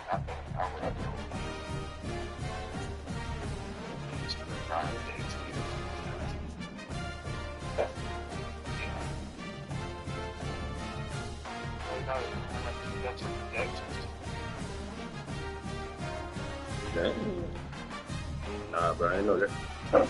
Damn. Nah, bro, I ain't know that.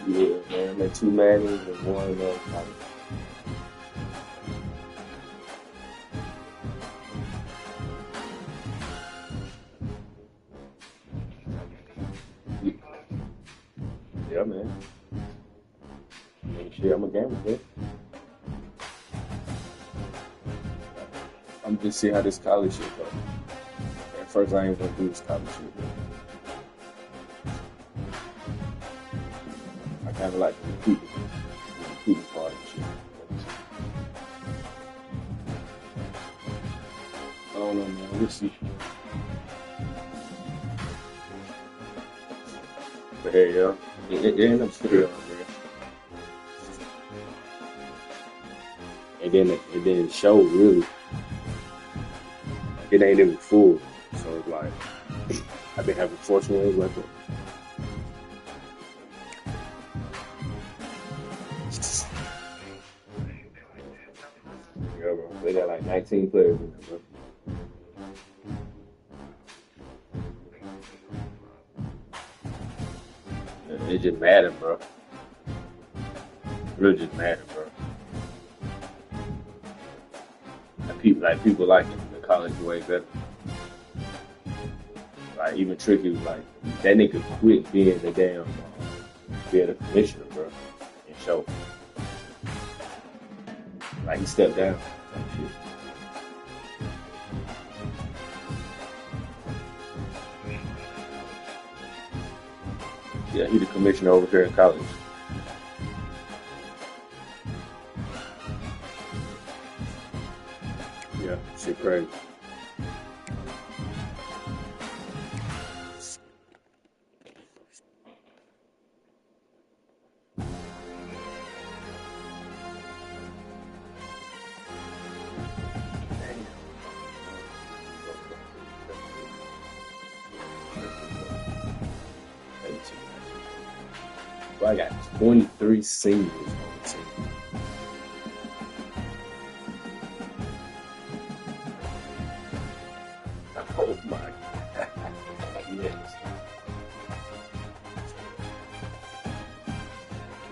Yeah, man. Like 2 Madden's and one yeah, man. Shit, I'm a gamer, man. I'm just see how this college shit go. At first, I ain't gonna do this college shit. I kind of like the recruiting part and shit. I don't know, man. We'll see. But hey, yo, it ain't up to man. And then the show really, it ain't even full. So it's like, I've been having 14 ways left. Yeah, bro. They got like 19 players in there, bro. It just matter, bro. It really just matter, bro. like people like it. The college way better. Like even Tricky was like that nigga quit being the damn being a commissioner, bro, and show. Like he stepped down. Yeah, he the commissioner over here in college. Yeah, shit crazy. Bro, I got 23 seniors on the team. Oh my God.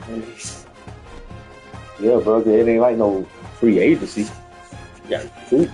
Yes. Yeah, bro, it ain't like no free agency. You got two.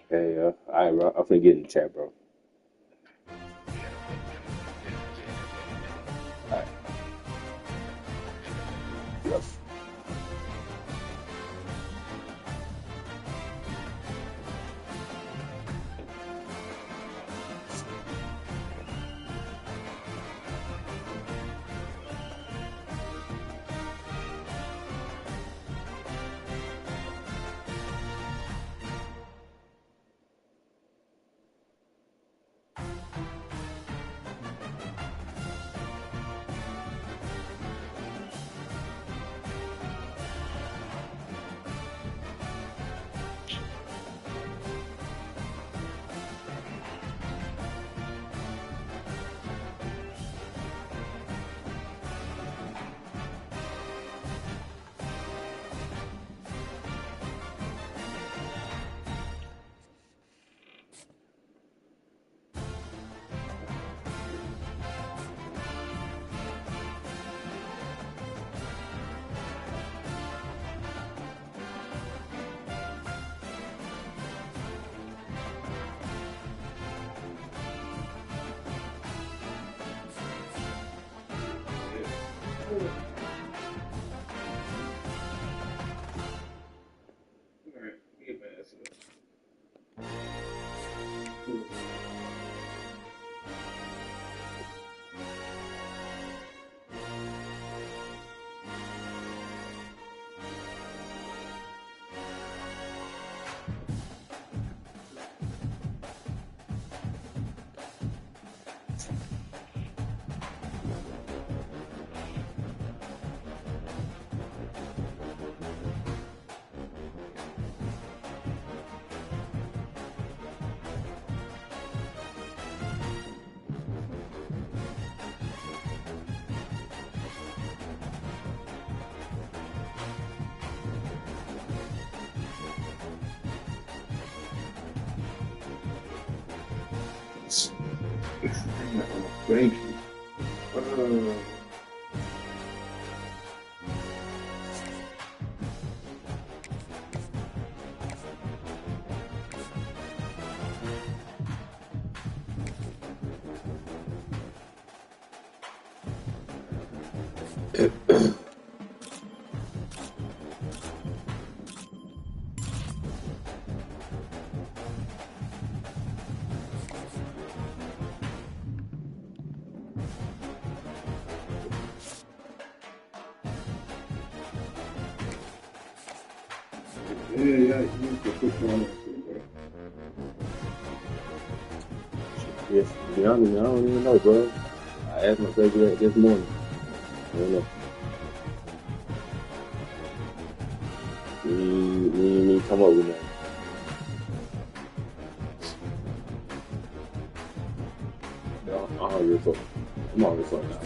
Hey, all right, bro. I'm finna get in the chat, bro. All right. Yep. Thank you. Yeah, you can put you on that shit, bro. Yes, to be honest, I don't even know, bro. I asked myself that this morning. I don't know. We come up with that. I'm hungry for. I'm hungry for now.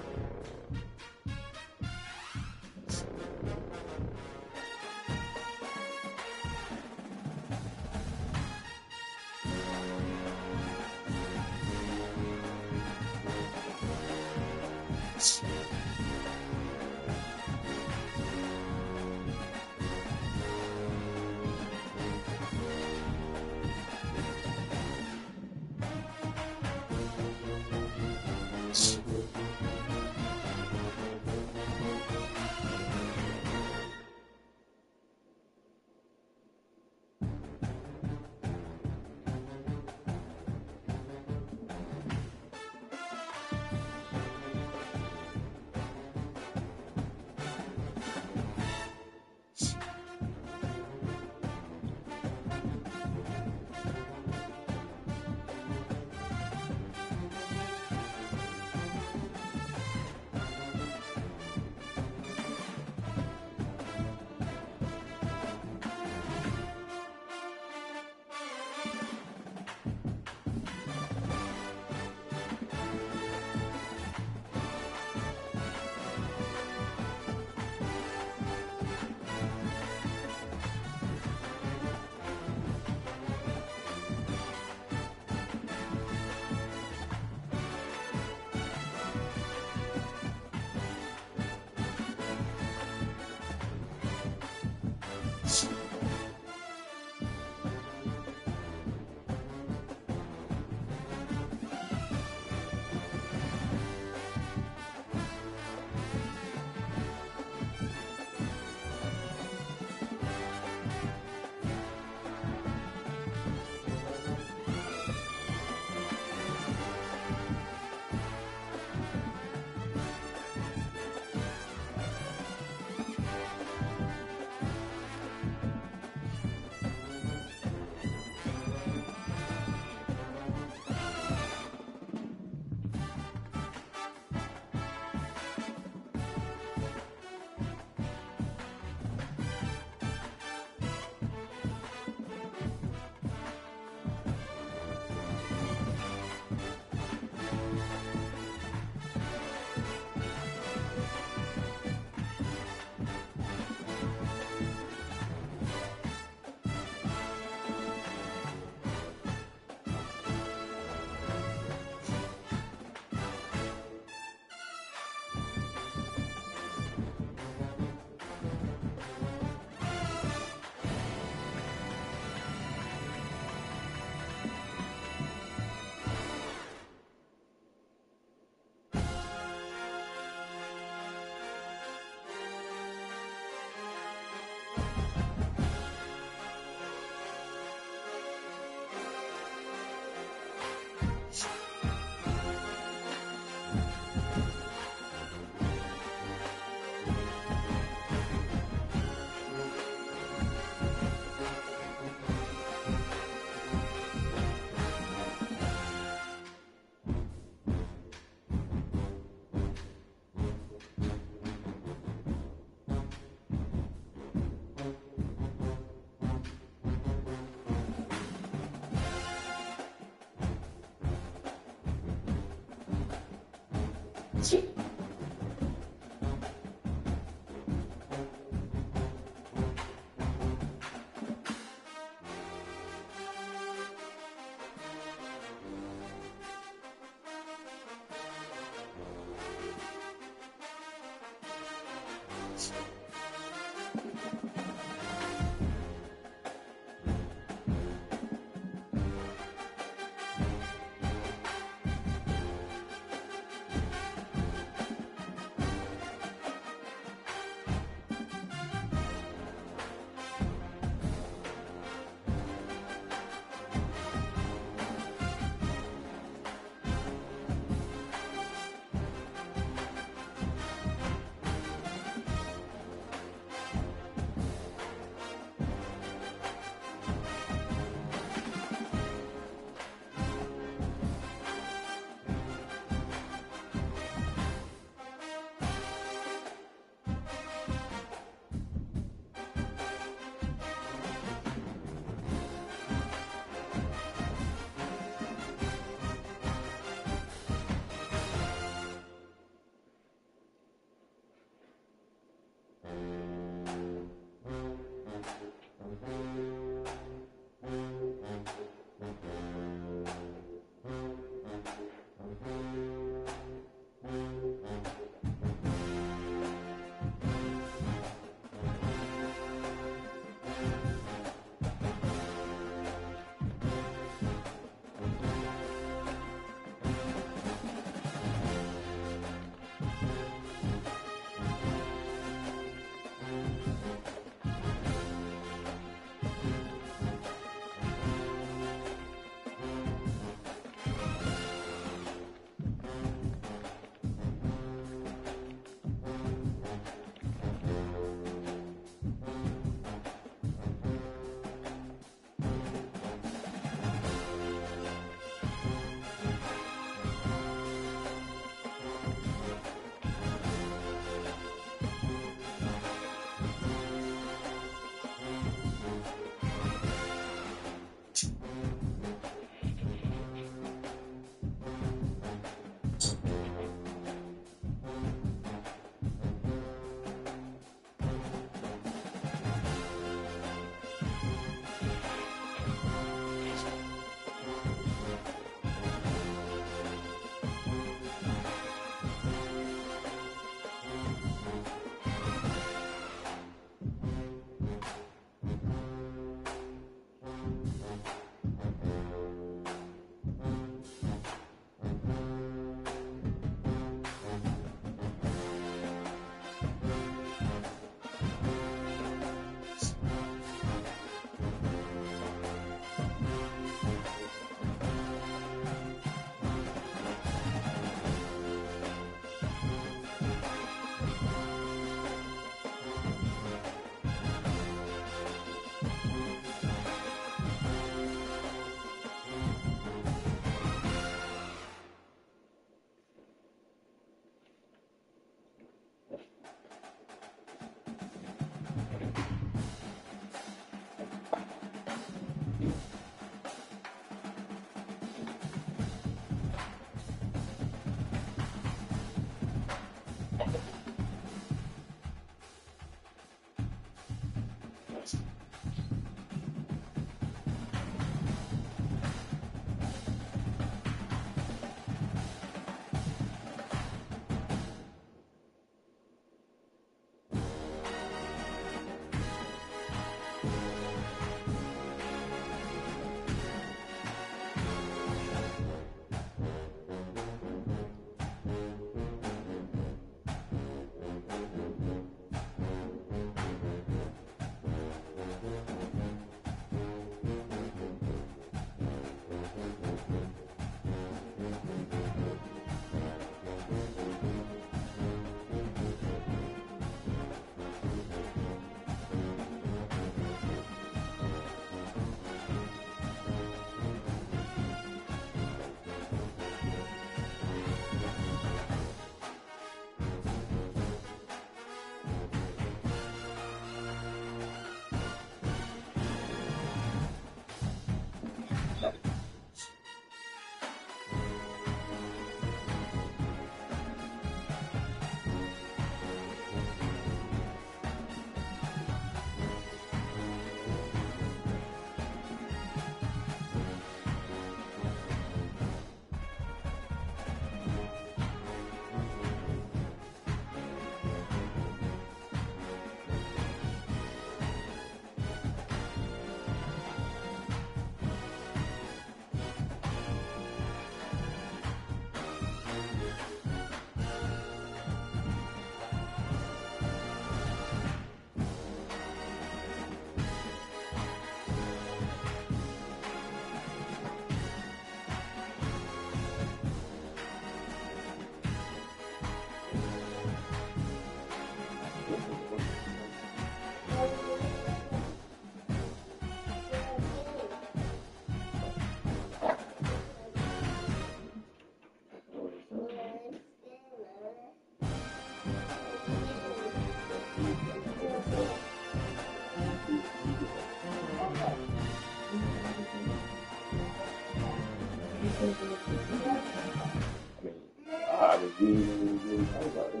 didn't really talk about it.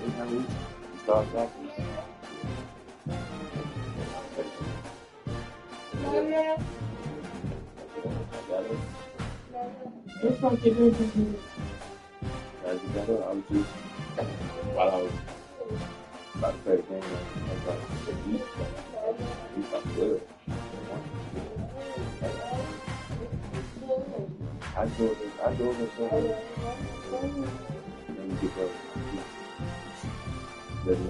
Anytime we start talking, I got it. It's like you're doing something. I was just, while I was about to play the game, I was like, eat like 12. I do it so let me get up. Let me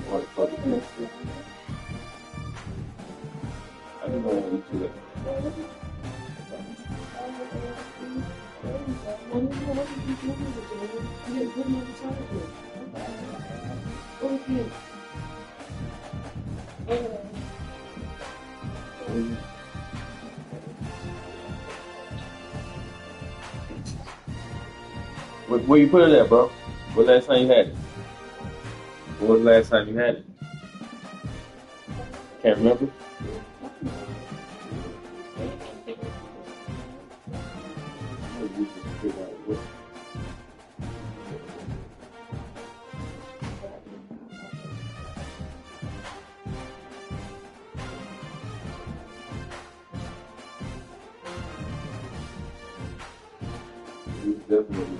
what the fuck is this? I just don't want to eat too late. Where you put it at, bro? What last time you had it? When was the last time you had it? Can't remember? Definitely.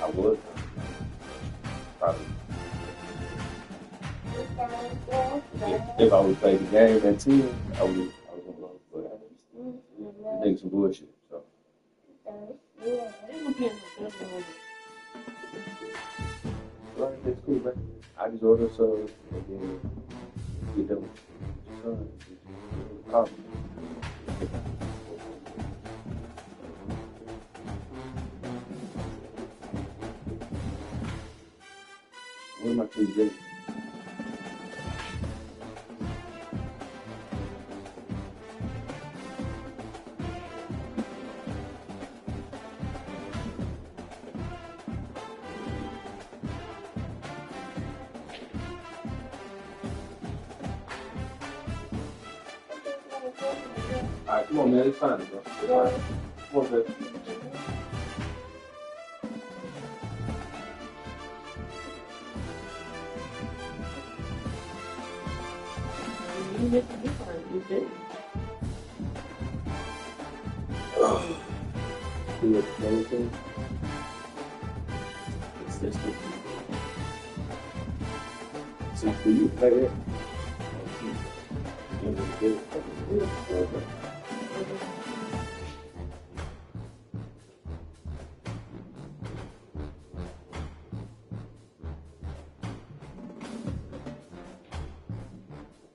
I would probably if I would play the game at 10, I was gonna go, but I think some bullshit. So right, that's cool, man. I just order some and then get them coffee. What am I too late? Alright, come on, man. It's fine, bro. It's fine. Come on, man. You make it different, you did. Do it, anything? It's just a See, do you play it?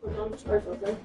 put on the charge, okay?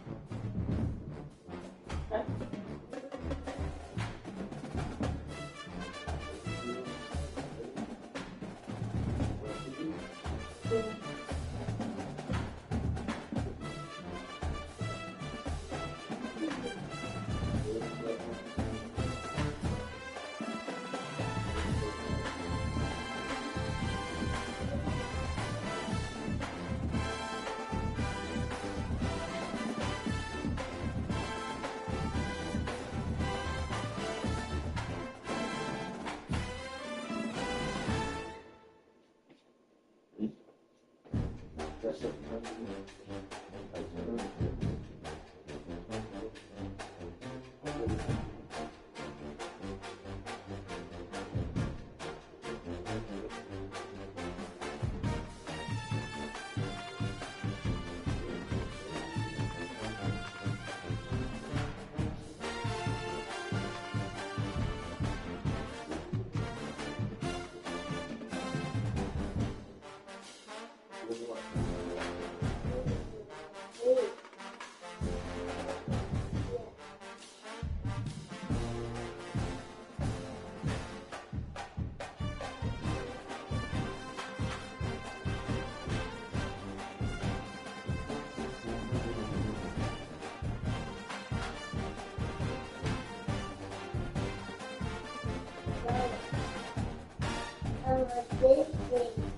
This thing.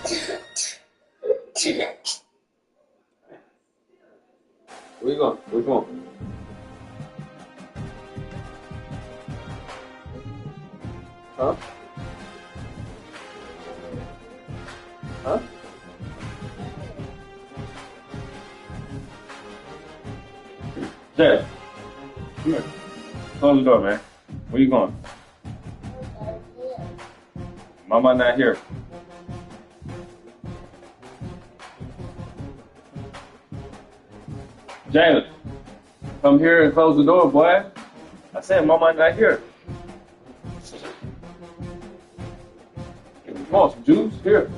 Where you going? Which one? Huh? Huh? Jay, come here. Close the door, man. Where you going? Mama not here. Jalen, come here and close the door, boy. I said Mama not here. Come on, some juice here.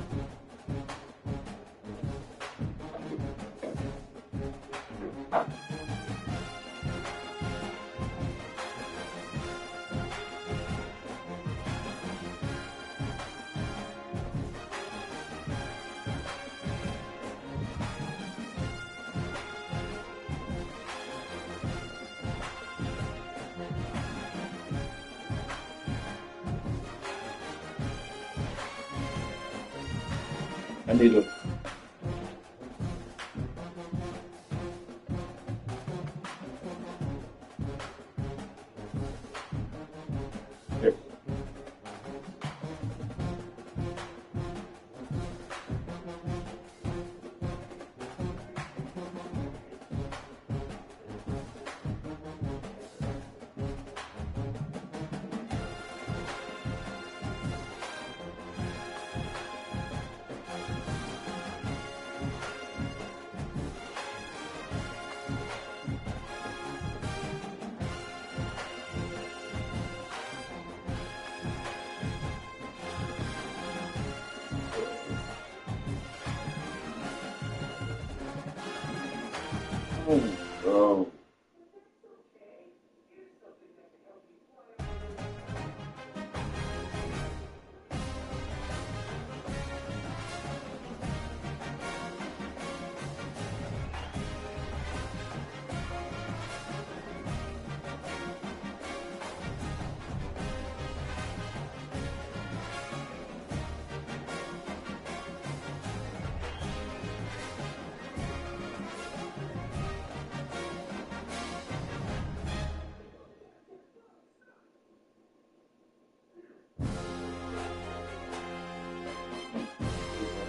I need to. Here. Oh.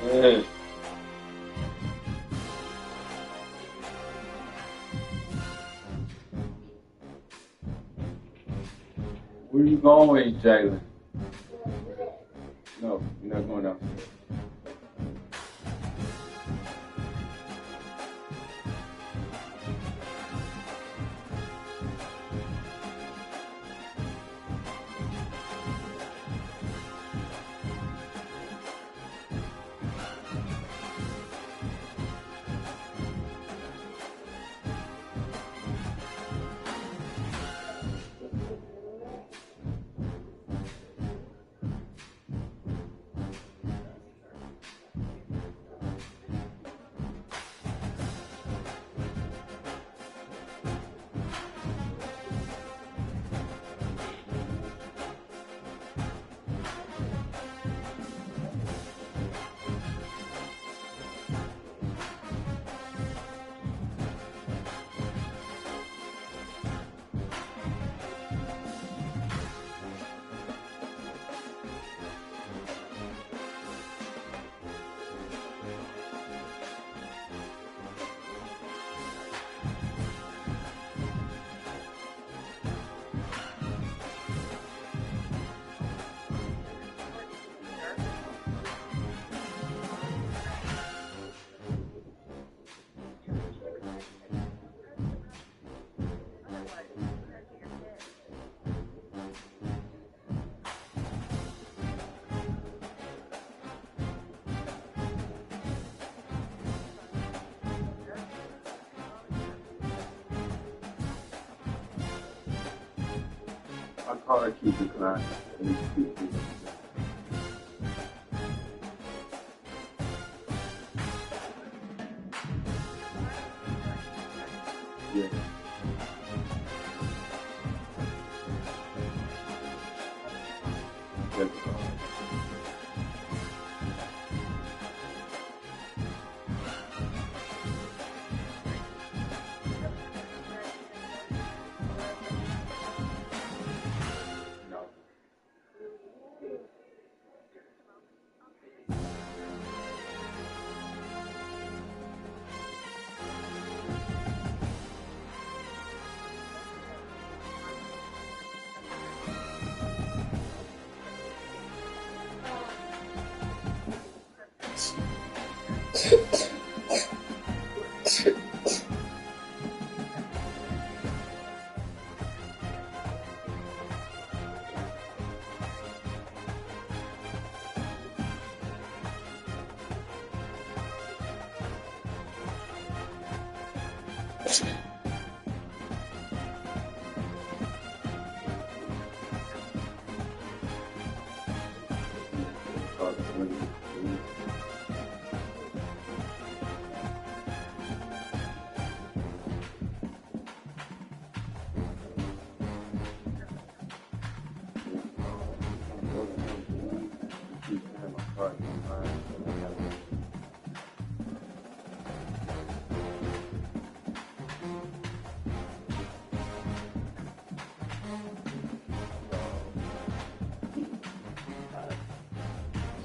Hey. Where you going, Jalen? No, you're not going out. My car keeps declining. Yeah.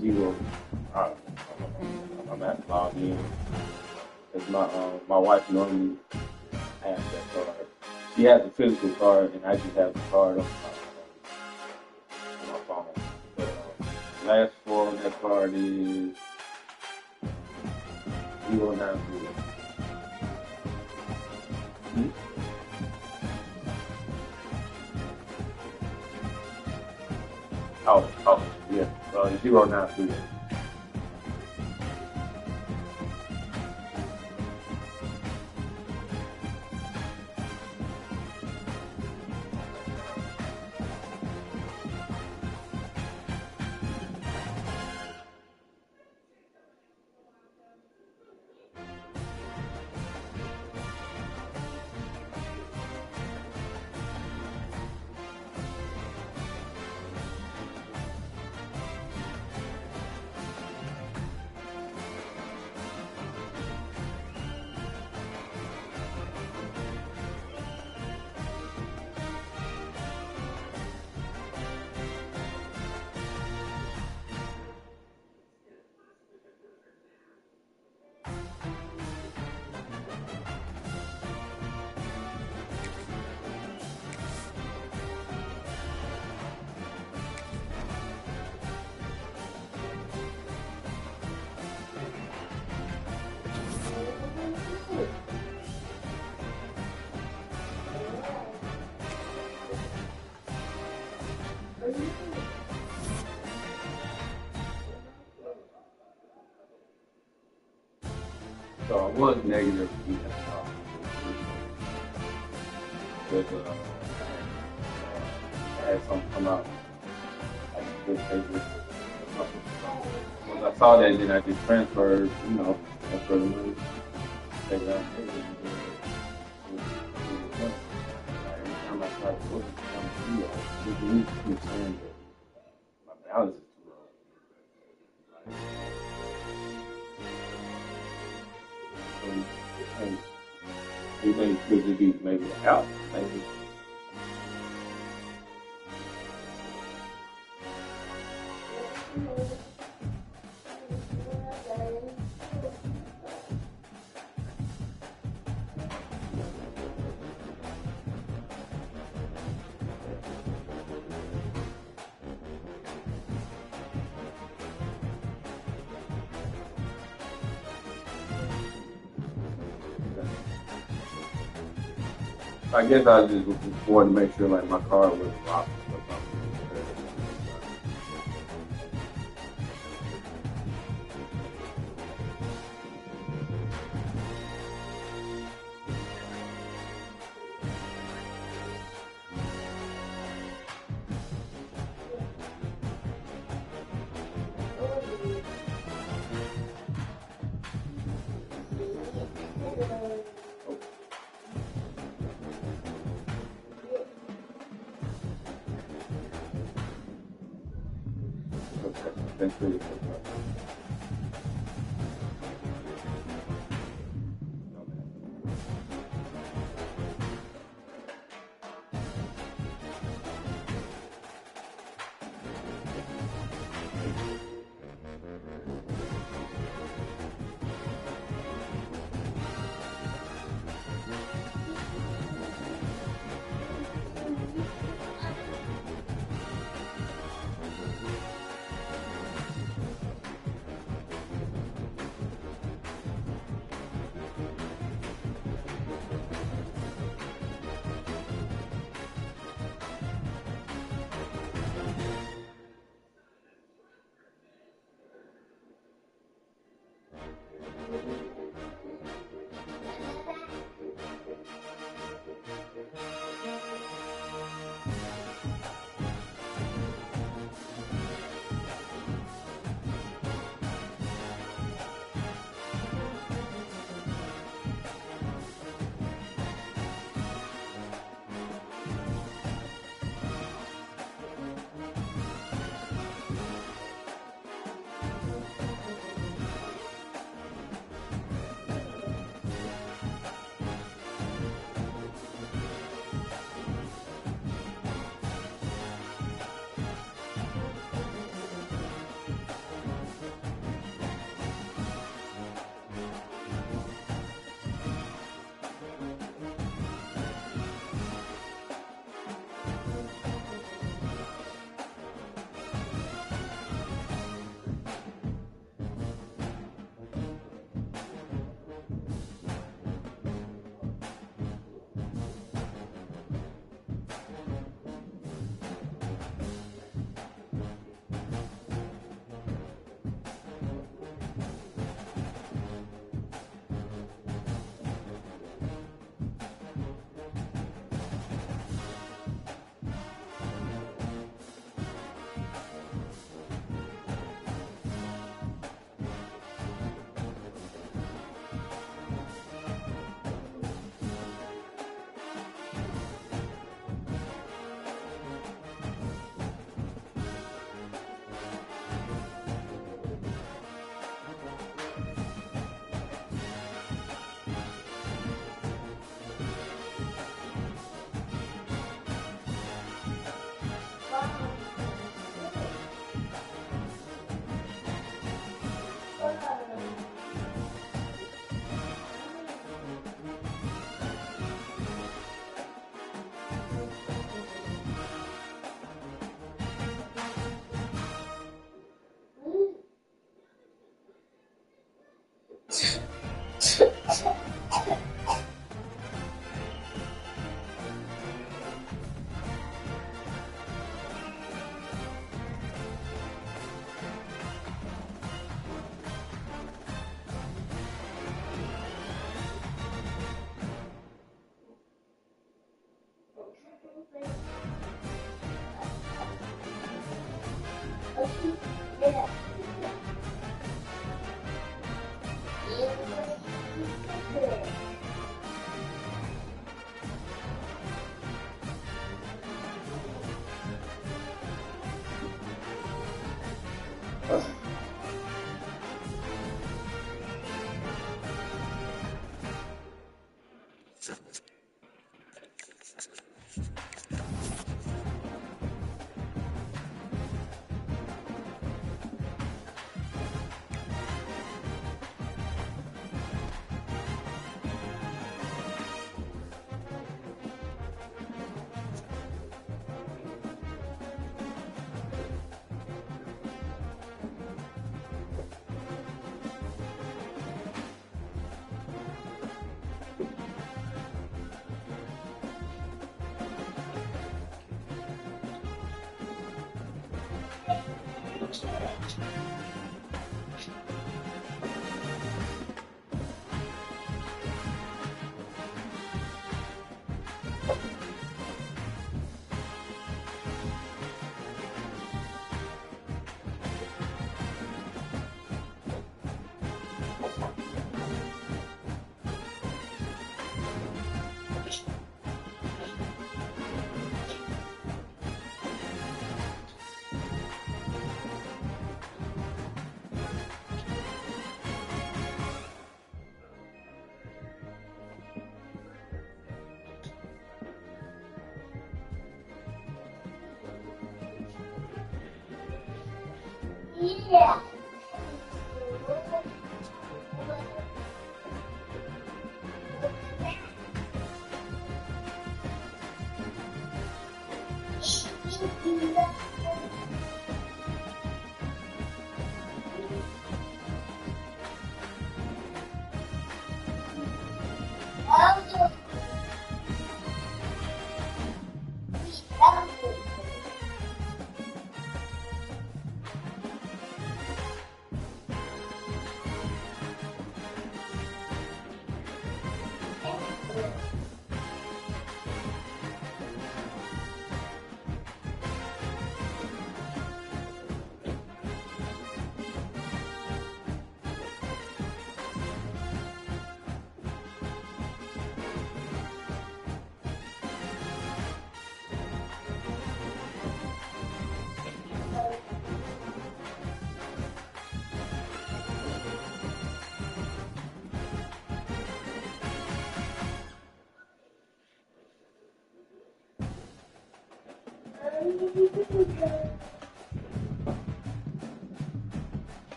Zero. I'm at log in. Cause my wife normally has that card. She has the physical card, and I just have the card on my phone. But, last four on that card is 090. Oh, yeah. 090. So I was negative because I had something come out like this paper. Once I saw that, then I just transferred, transferred the money. Take it out. Every time I try to look, I'm keep saying that my balance is too low. You think could it be maybe a house, maybe? I guess I just wanted to make sure like my car was locked or something. Thanks for your support. Yeah.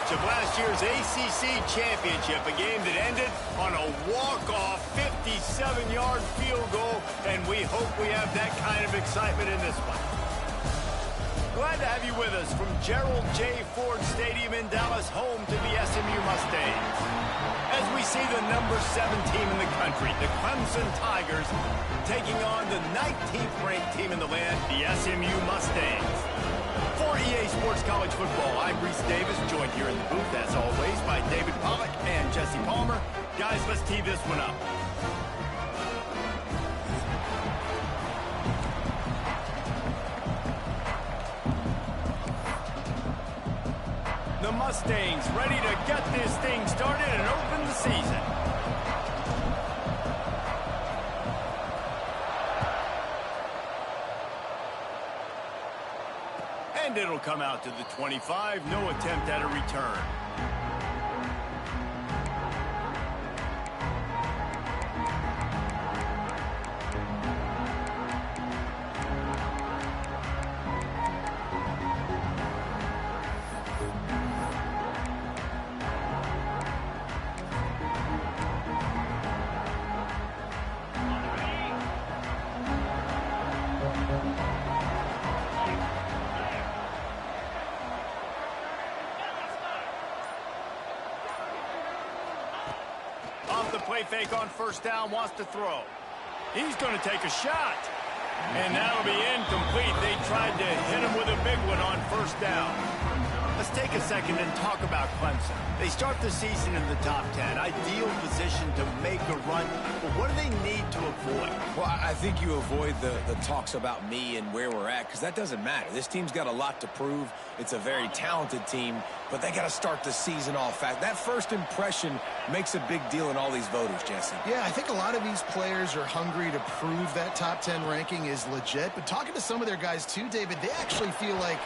rematch of last year's ACC Championship, a game that ended on a walk-off 57-yard field goal, and we hope we have that kind of excitement in this one. Glad to have you with us from Gerald J. Ford Stadium in Dallas, home to the SMU Mustangs. As we see the number 7 team in the country, the Clemson Tigers, taking on the 19th-ranked team in the land, the SMU Mustangs. For EA Sports College Football, I'm Reese Davis, joined here in the booth, as always, by David Pollack and Jesse Palmer. Guys, let's tee this one up. The Mustangs ready to get this thing started and open the season. And it'll come out to the 25. No attempt at a return. Off the play fake on first down, wants to throw. He's going to take a shot. And that'll be incomplete. They tried to hit him with a big one on first down. Let's take a second and talk about Clemson. They start the season in the top 10. Ideal position to make a run. But what do they need to avoid? Well, I think you avoid the talks about me and where we're at, because that doesn't matter. This team's got a lot to prove. It's a very talented team, but they got to start the season off fast. That first impression makes a big deal in all these voters, Jesse. Yeah, I think a lot of these players are hungry to prove that top 10 ranking is legit. But talking to some of their guys too, David, they actually feel like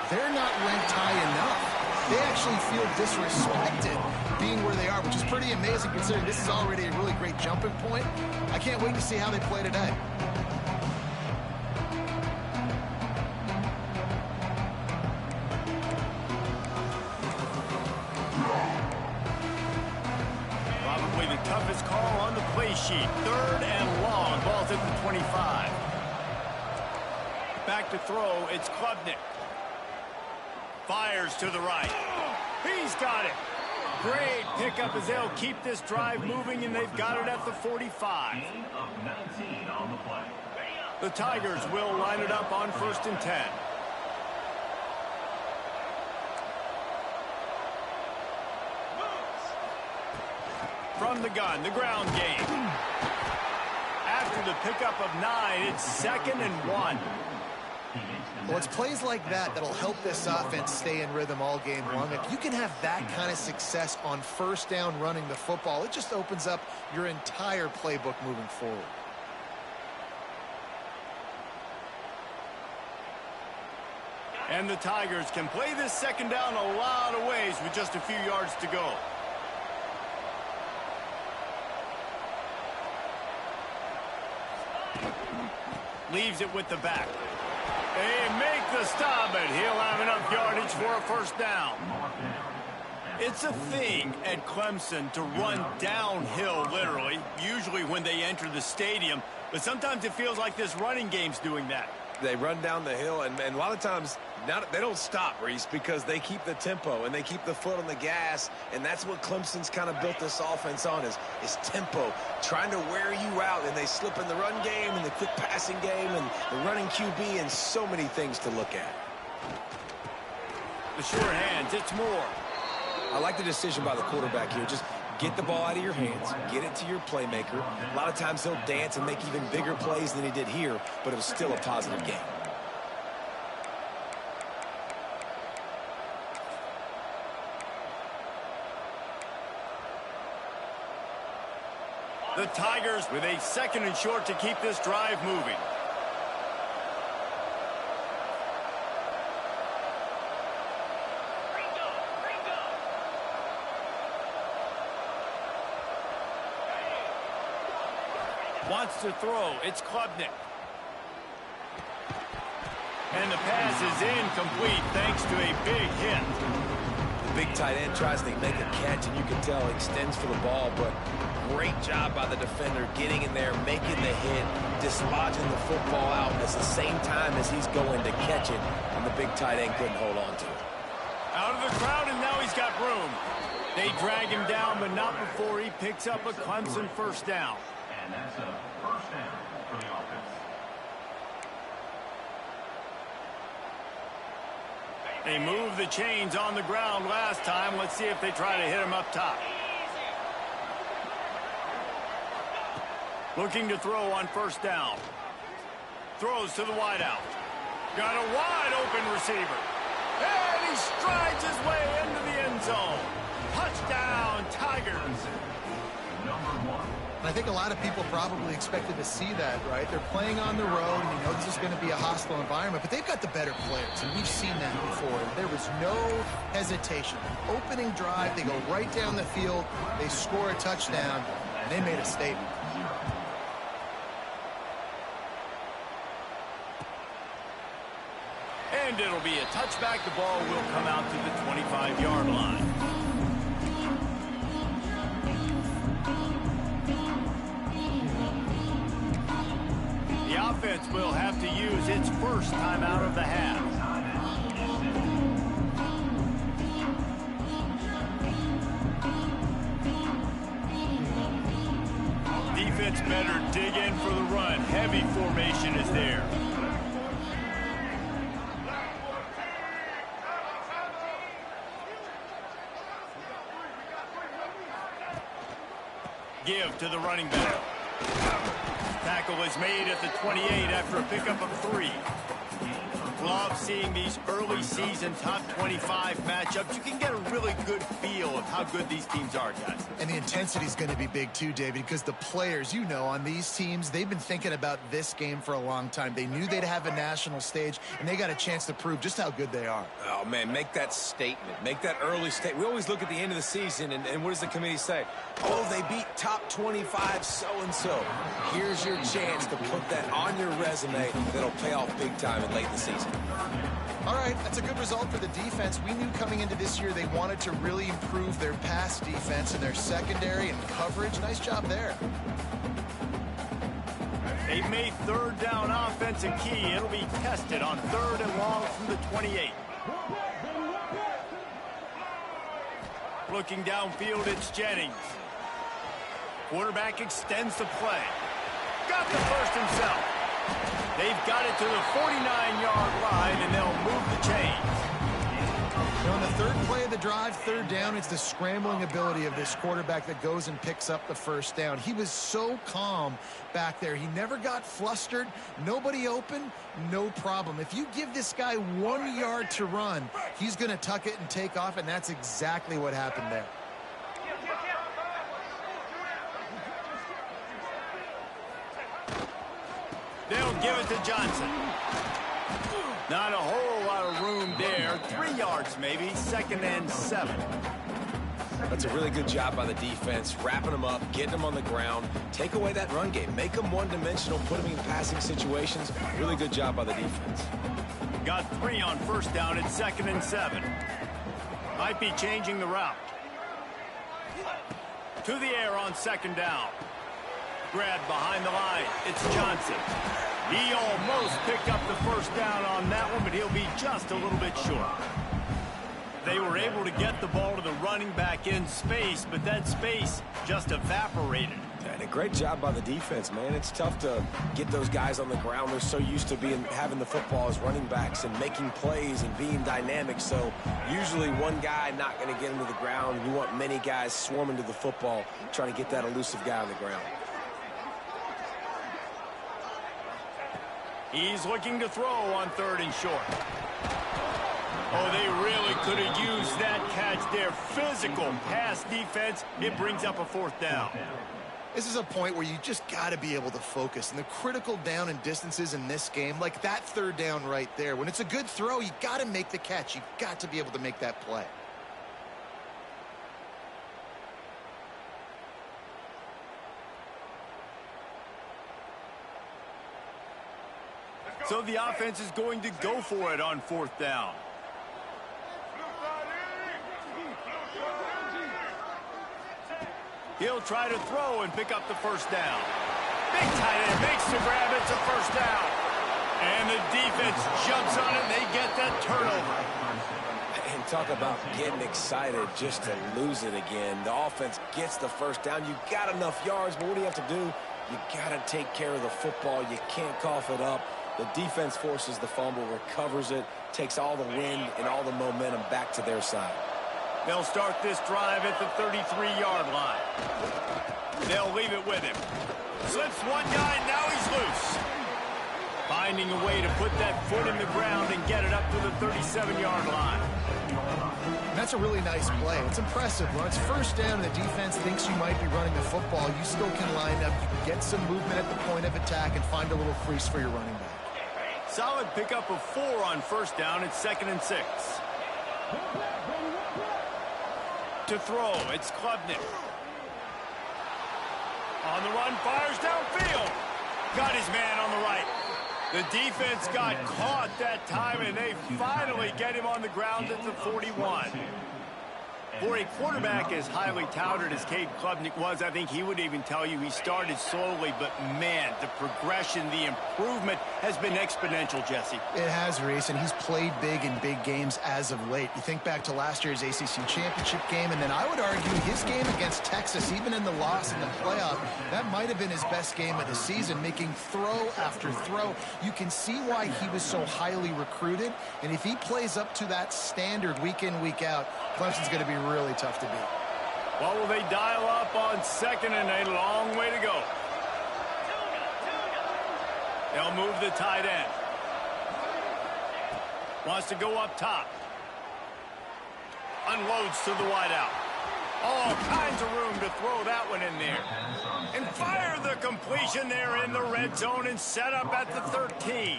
they're not ranked high enough. They actually feel disrespected being where they are, which is pretty amazing considering this is already a really great jumping point. I can't wait to see how they play today. Probably the toughest call on the play sheet. 3rd and long. Ball's at the 25. Back to throw. It's Klubnik. Fires to the right. He's got it. Great pickup as they'll keep this drive moving, and they've got it at the 45. The Tigers will line it up on 1st and 10. From the gun, the ground game. After the pickup of 9, it's 2nd and 1. Well, it's plays like that that'll help this offense stay in rhythm all game long. If you can have that kind of success on first down running the football, it just opens up your entire playbook moving forward. And the Tigers can play this 2nd down a lot of ways with just a few yards to go. Leaves it with the back. They make the stop, and he'll have enough yardage for a 1st down. It's a thing at Clemson to run downhill, literally, usually when they enter the stadium. But sometimes it feels like this running game's doing that. They run down the hill, and a lot of times they don't stop, Reese, because they keep the tempo and they keep the foot on the gas, and that's what Clemson's kind of built this offense on is tempo, trying to wear you out, and they slip in the run game and the quick passing game and the running QB and so many things to look at. The short hands, it's Moore. I like the decision by the quarterback here. Just get the ball out of your hands, get it to your playmaker. A lot of times he'll dance and make even bigger plays than he did here, but it was still a positive game. The Tigers with a 2nd and short to keep this drive moving. Wants to throw. It's Klubnik. And the pass is incomplete thanks to a big hit. The big tight end tries to make a catch, and you can tell he extends for the ball, but great job by the defender getting in there, making the hit, dislodging the football out at the same time as he's going to catch it, and the big tight end couldn't hold on to it. Out of the crowd, and now he's got room. They drag him down, but not before he picks up a Clemson first down. And that's a first down for the offense. They moved the chains on the ground last time. Let's see if they try to hit him up top. Looking to throw on first down. Throws to the wideout. Got a wide open receiver. And he strides his way into the end zone. Touchdown, Tigers. Number 1. And I think a lot of people probably expected to see that, right? They're playing on the road, and you know this is going to be a hostile environment, but they've got the better players, and we've seen that before. There was no hesitation. Opening drive, they go right down the field, they score a touchdown, and they made a statement. And it'll be a touchback. The ball will come out to the 25-yard line. The offense will have to use its first time out of the half. Defense better dig in for the run. Heavy formation is there. Give to the running back. Tackle is made at the 28 after a pickup of 3. Love seeing these early season top 25 matchups. You can get a really good feel of how good these teams are, guys. And the intensity is going to be big too, David, because the players, you know, on these teams, they've been thinking about this game for a long time. They knew they'd have a national stage, and they got a chance to prove just how good they are. Oh, man, make that statement. Make that early statement. We always look at the end of the season, and what does the committee say? Oh, they beat top 25 so-and-so. Here's your chance to put that on your resume that'll pay off big time in late in the season. All right, that's a good result for the defense. We knew coming into this year they wanted to really improve their pass defense and their secondary and coverage. Nice job there. They've made third down offense a key. It'll be tested on 3rd and long from the 28. Looking downfield, it's Jennings. Quarterback extends the play. Got the first himself. They've got it to the 49-yard line, and they'll move the chains. You know, on the third play of the drive, 3rd down, it's the scrambling ability of this quarterback that goes and picks up the first down. He was so calm back there. He never got flustered. Nobody open, no problem. If you give this guy 1 yard to run, he's going to tuck it and take off, and that's exactly what happened there. They'll give it to Johnson. Not a whole lot of room there. 3 yards maybe. 2nd and 7. That's a really good job by the defense, wrapping them up, getting them on the ground, take away that run game, make them one-dimensional, put them in passing situations. Really good job by the defense. Got 3 on first down. It's 2nd and 7. Might be changing the route. To the air on 2nd down. Grabbed behind the line. It's Johnson. He almost picked up the first down on that one, but he'll be just a little bit short. They were able to get the ball to the running back in space, but that space just evaporated. And a great job by the defense, man. It's tough to get those guys on the ground. They're so used to having the football as running backs and making plays and being dynamic. So usually one guy not going to get into the ground. You want many guys swarming to the football, trying to get that elusive guy on the ground. He's looking to throw on 3rd and short. Oh, they really could have used that catch there. Physical pass defense. It brings up a 4th down. This is a point where you just got to be able to focus. And the critical down and distances in this game, like that 3rd down right there, when it's a good throw, you got to make the catch. You got to be able to make that play. So the offense is going to go for it on 4th down. He'll try to throw and pick up the first down. Big tight end makes the grab. It's a first down. And the defense jumps on it, and they get that turnover. And talk about getting excited just to lose it again. The offense gets the first down. You got enough yards, but what do you have to do? You got to take care of the football. You can't cough it up. The defense forces the fumble, recovers it, takes all the wind and all the momentum back to their side. They'll start this drive at the 33-yard line. They'll leave it with him. Slips one guy, now he's loose. Finding a way to put that foot in the ground and get it up to the 37-yard line. That's a really nice play. It's impressive. When it's first down and the defense thinks you might be running the football, you still can line up, you can get some movement at the point of attack and find a little crease for your running back. Solid pickup of 4 on first down. It's 2nd and 6. To throw, it's Klubnik. On the run, fires downfield. Got his man on the right. The defense got caught that time, and they finally get him on the ground at the 41. For a quarterback as highly touted as Cade Klubnik was, I think he would even tell you he started slowly, but man, the progression, the improvement has been exponential, Jesse. It has, Reese, and he's played big in big games as of late. You think back to last year's ACC championship game, and then I would argue his game against Texas, even in the loss in the playoff, that might have been his best game of the season, making throw after throw. You can see why he was so highly recruited, and if he plays up to that standard week in, week out, Clemson's going to be really tough to beat. What will they dial up on 2nd and a long way to go? They'll move the tight end. Wants to go up top. Unloads to the wideout. All kinds of room to throw that one in there. And fire the completion there in the red zone and set up at the 13.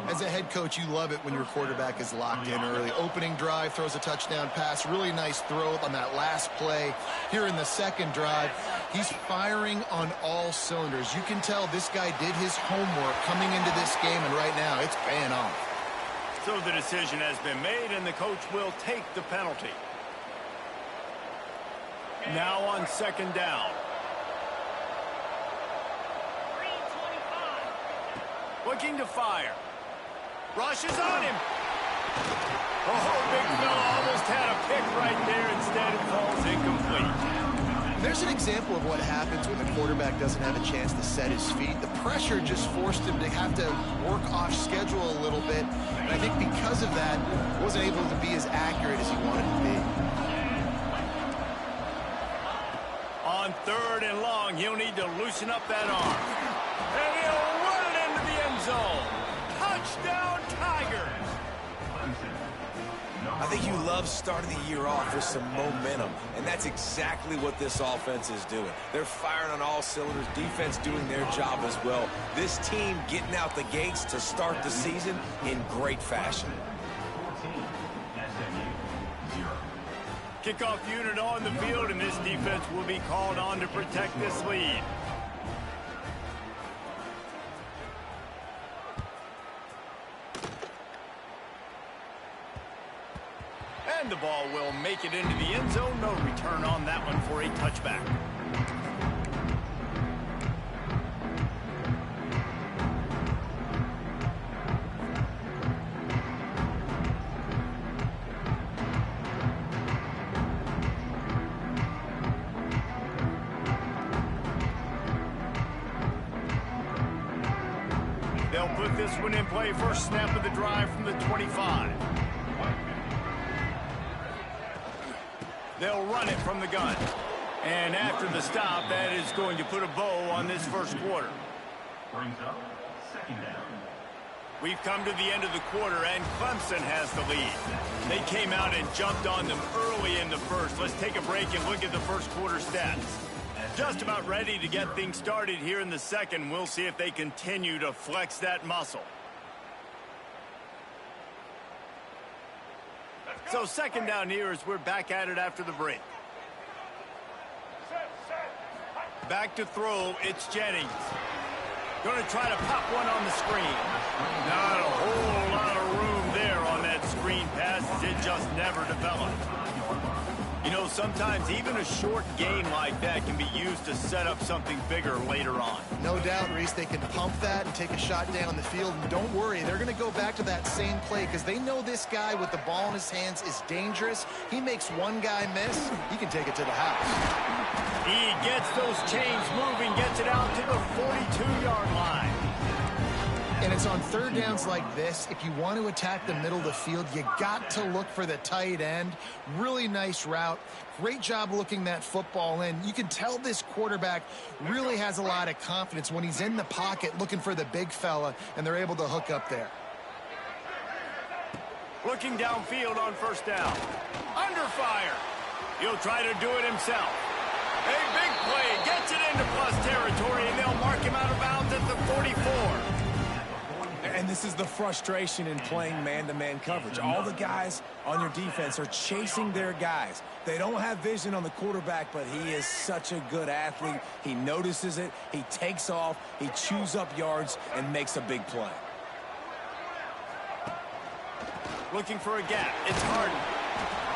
As a head coach, you love it when your quarterback is locked in early. Opening drive, throws a touchdown pass. Really nice throw on that last play. Here in the second drive, he's firing on all cylinders. You can tell this guy did his homework coming into this game, and right now it's paying off. So the decision has been made, and the coach will take the penalty. Now on 2nd down. Looking to fire. Rushes on him. Oh, big fella almost had a pick right there. Instead, it falls incomplete. There's an example of what happens when the quarterback doesn't have a chance to set his feet. The pressure just forced him to have to work off schedule a little bit. And I think because of that, he wasn't able to be as accurate as he wanted to be. On 3rd and long, he'll need to loosen up that arm. And he'll run it into the end zone. Touchdown, Tigers! I think you love starting the year off with some momentum, and that's exactly what this offense is doing. They're firing on all cylinders, defense doing their job as well. This team getting out the gates to start the season in great fashion. Kickoff unit on the field, and this defense will be called on to protect this lead. And the ball will make it into the end zone. No return on that one for a touchback. They'll put this one in play. First snap of the drive from the 25. They'll run it from the gun. And after the stop, that is going to put a bow on this first quarter. Brings up 2nd down. We've come to the end of the quarter, and Clemson has the lead. They came out and jumped on them early in the first. Let's take a break and look at the first quarter stats. Just about ready to get things started here in the second. We'll see if they continue to flex that muscle. So 2nd down here as we're back at it after the break. Back to throw, it's Jennings. Going to try to pop one on the screen. Not a whole lot of room there on that screen pass as it just never developed. You know, sometimes even a short game like that can be used to set up something bigger later on. No doubt, Reese, they can pump that and take a shot down the field. And don't worry, they're going to go back to that same play because they know this guy with the ball in his hands is dangerous. He makes one guy miss, he can take it to the house. He gets those chains moving, gets it out to the 42-yard line. And it's on third downs like this. If you want to attack the middle of the field, you got to look for the tight end. Really nice route. Great job looking that football in. You can tell this quarterback really has a lot of confidence when he's in the pocket looking for the big fella, and they're able to hook up there. Looking downfield on first down. Under fire. He'll try to do it himself. A big play. Gets it into plus territory, and they'll mark him out of bounds at the 44. And this is the frustration in playing man-to-man coverage. All the guys on your defense are chasing their guys. They don't have vision on the quarterback, but he is such a good athlete. He notices it, he takes off, he chews up yards, and makes a big play. Looking for a gap. It's Harden.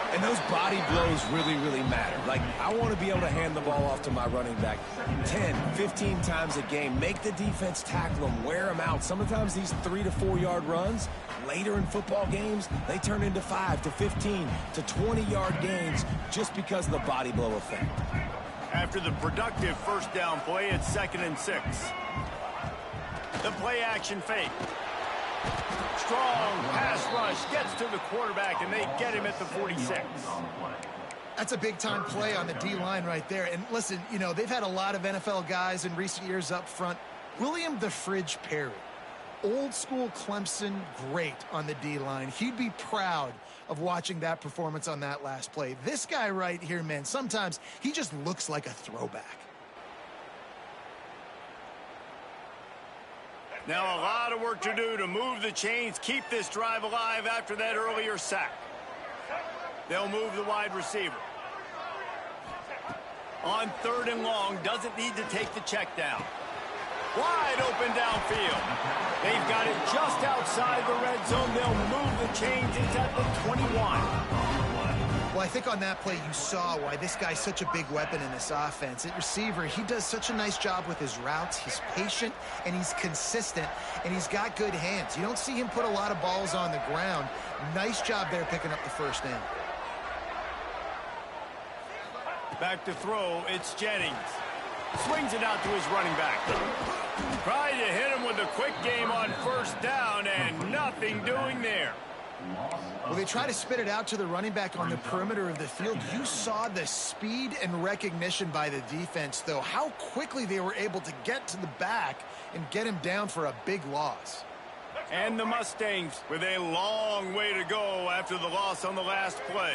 And those body blows really, really matter. Like, I want to be able to hand the ball off to my running back 10, 15 times a game. Make the defense tackle him, wear him out. Sometimes these 3 to 4 yard runs, later in football games, they turn into 5 to 15 to 20 yard gains just because of the body blow effect. After the productive first down play, it's 2nd and 6. The play action fake. Strong pass rush gets to the quarterback, and they get him at the 46. That's a big-time play on the D-line right there. And listen, you know, they've had a lot of NFL guys in recent years up front. William the Fridge Perry, old-school Clemson great on the D-line. He'd be proud of watching that performance on that last play. This guy right here, man, sometimes he just looks like a throwback. Now a lot of work to do to move the chains, keep this drive alive after that earlier sack. They'll move the wide receiver. On 3rd and long, doesn't need to take the check down. Wide open downfield. They've got it just outside the red zone. They'll move the chains. It's at the 21. Well, I think on that play you saw why this guy's such a big weapon in this offense. At receiver, he does such a nice job with his routes. He's patient, and he's consistent, and he's got good hands. You don't see him put a lot of balls on the ground. Nice job there picking up the first down. Back to throw, it's Jennings. Swings it out to his running back. Tried to hit him with a quick game on first down, and nothing doing there. Well, they try to spit it out to the running back on the perimeter of the field. You saw the speed and recognition by the defense, though. How quickly they were able to get to the back and get him down for a big loss. And the Mustangs with a long way to go after the loss on the last play.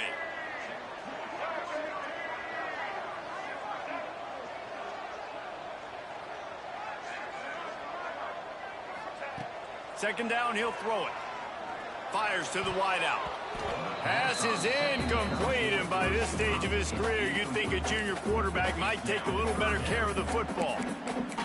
Second down, he'll throw it. Fires to the wideout. Pass is incomplete, and by this stage of his career, you'd think a junior quarterback might take a little better care of the football.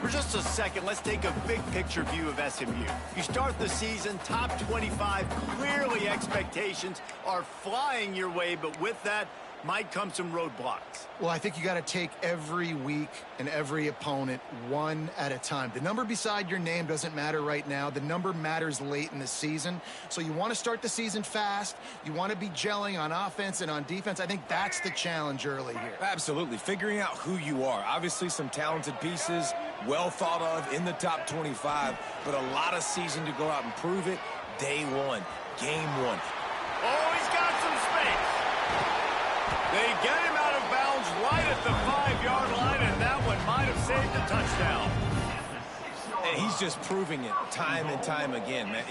For just a second, let's take a big picture view of SMU. You start the season top 25. Clearly, expectations are flying your way, but with that might come some roadblocks. Well, I think you got to take every week and every opponent one at a time. The number beside your name doesn't matter right now. The number matters late in the season. So you want to start the season fast. You want to be gelling on offense and on defense. I think that's the challenge early here. Absolutely. Figuring out who you are. Obviously, some talented pieces, well thought of in the top 25, but a lot of season to go out and prove it. Day one, game one. Oh, he's got some space. They get him out of bounds right at the 5-yard line, and that one might have saved a touchdown. And he's just proving it time and time again, man.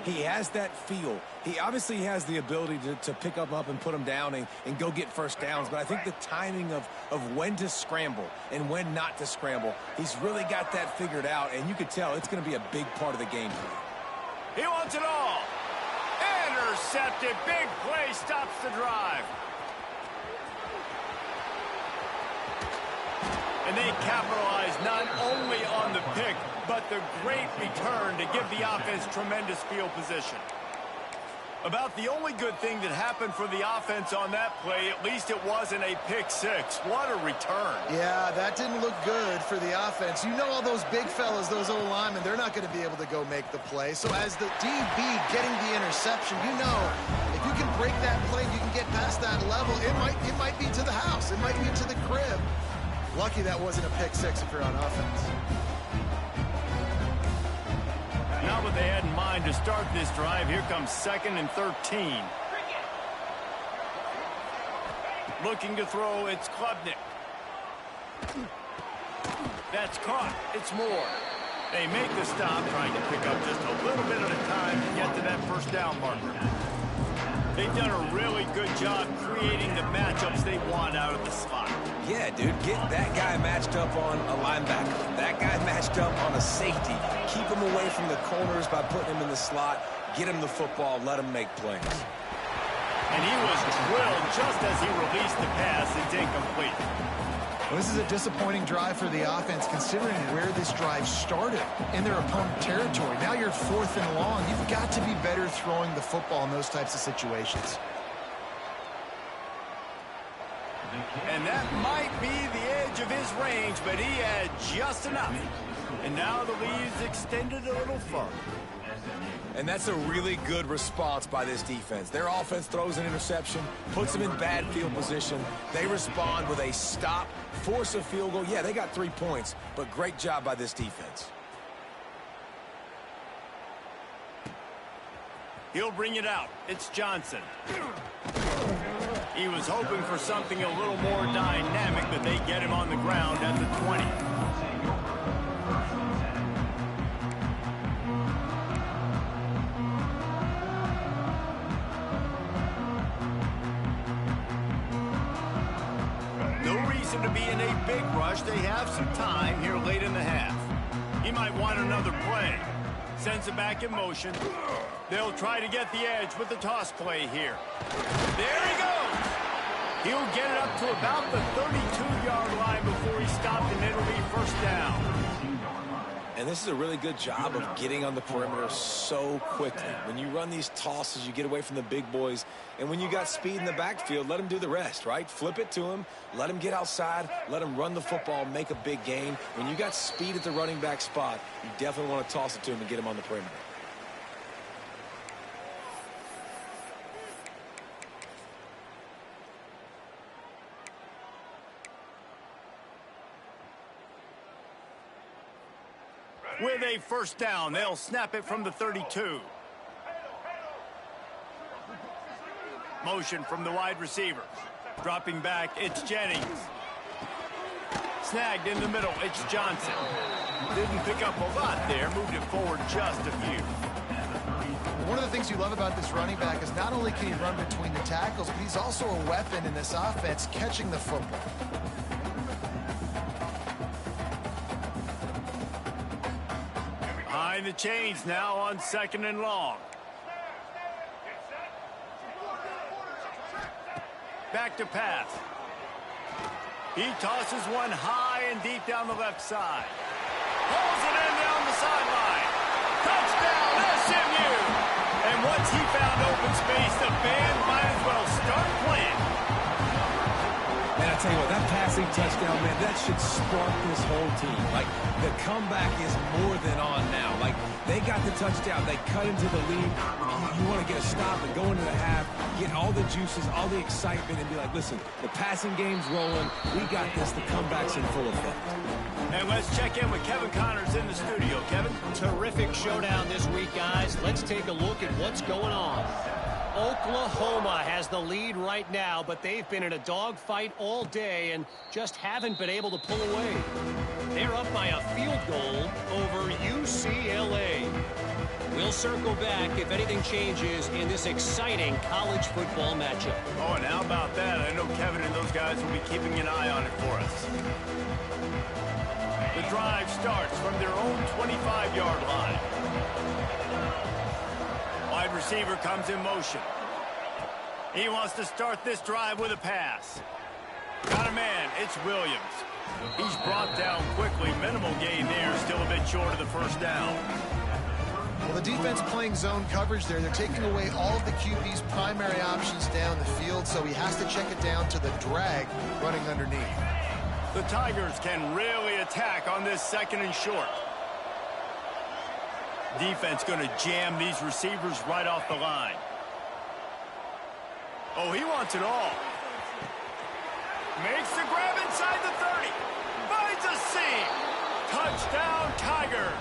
He has that feel. He obviously has the ability to pick up and put him down and go get first downs, but I think the timing of when to scramble and when not to scramble, he's really got that figured out, and you could tell it's going to be a big part of the game for him. He wants it all. Intercepted. Big play stops the drive. And they capitalize not only on the pick, but the great return to give the offense tremendous field position. About the only good thing that happened for the offense on that play, at least it wasn't a pick six. What a return. Yeah, that didn't look good for the offense. You know all those big fellas, those old linemen, they're not going to be able to go make the play. So as the DB getting the interception, you know, if you can break that play, you can get past that level, it might be to the house. It might be to the crib. Lucky that wasn't a pick six if you're on offense. Not what they had in mind to start this drive. Here comes 2nd and 13. Looking to throw, it's Klubnik. That's caught. It's Moore. They make the stop, trying to pick up just a little bit at a time to get to that first down marker. They've done a really good job creating the matchups they want out of the slot. Yeah, dude, get that guy matched up on a linebacker. That guy matched up on a safety. Keep him away from the corners by putting him in the slot. Get him the football. Let him make plays. And he was drilled just as he released the pass. It's incomplete. Well, this is a disappointing drive for the offense, considering where this drive started in their opponent territory. Now you're 4th and long. You've got to be better throwing the football in those types of situations. And that might be the edge of his range, but he had just enough. And now the lead's extended a little further. And that's a really good response by this defense. Their offense throws an interception, puts them in bad field position. They respond with a stop, force a field goal. Yeah, they got 3 points, but great job by this defense. He'll bring it out. It's Johnson. He was hoping for something a little more dynamic, but they get him on the ground at the 20. No reason to be in a big rush. They have some time here late in the half. He might want another play. Sends it back in motion. They'll try to get the edge with the toss play here. There he goes. He'll get it up to about the 32-yard line before he stopped, and it'll be first down. And this is a really good job of getting on the perimeter so quickly. When you run these tosses, you get away from the big boys. And when you got speed in the backfield, let them do the rest, right? Flip it to him, let him get outside, let him run the football, make a big gain. When you got speed at the running back spot, you definitely want to toss it to him and get him on the perimeter. With a first down, they'll snap it from the 32. Motion from the wide receiver. Dropping back, it's Jennings. Snagged in the middle, it's Johnson. Didn't pick up a lot there, moved it forward just a few. One of the things you love about this running back is not only can he run between the tackles, but he's also a weapon in this offense, catching the football. Behind the chains now on 2nd and long. Back to pass. He tosses one high and deep down the left side. Pulls it in down the sideline. Touchdown, SMU! And once he found open space, the band might as well start playing. Man, I tell you what, that passing touchdown, man, that should spark this whole team. Like, the comeback is more than on now. Like, they got the touchdown. They cut into the lead. You want to get a stop and go into the half, get all the juices, all the excitement, and be like, listen, the passing game's rolling. We got this. The comeback's in full effect. And let's check in with Kevin Connors in the studio. Kevin? Terrific showdown this week, guys. Let's take a look at what's going on. Oklahoma has the lead right now, but they've been in a dogfight all day and just haven't been able to pull away. They're up by a field goal over UCLA. We'll circle back if anything changes in this exciting college football matchup. Oh, and how about that? I know Kevin and those guys will be keeping an eye on it for us. The drive starts from their own 25-yard line. Wide receiver comes in motion. He wants to start this drive with a pass. Got a man, it's Williams. He's brought down quickly. Minimal gain there, still a bit short of the first down. Well, the defense playing zone coverage there. They're taking away all of the QB's primary options down the field, so he has to check it down to the drag running underneath. The Tigers can really attack on this 2nd and short. Defense going to jam these receivers right off the line. Oh, he wants it all. Makes the grab inside the 30. Finds a seam. Touchdown, Tigers.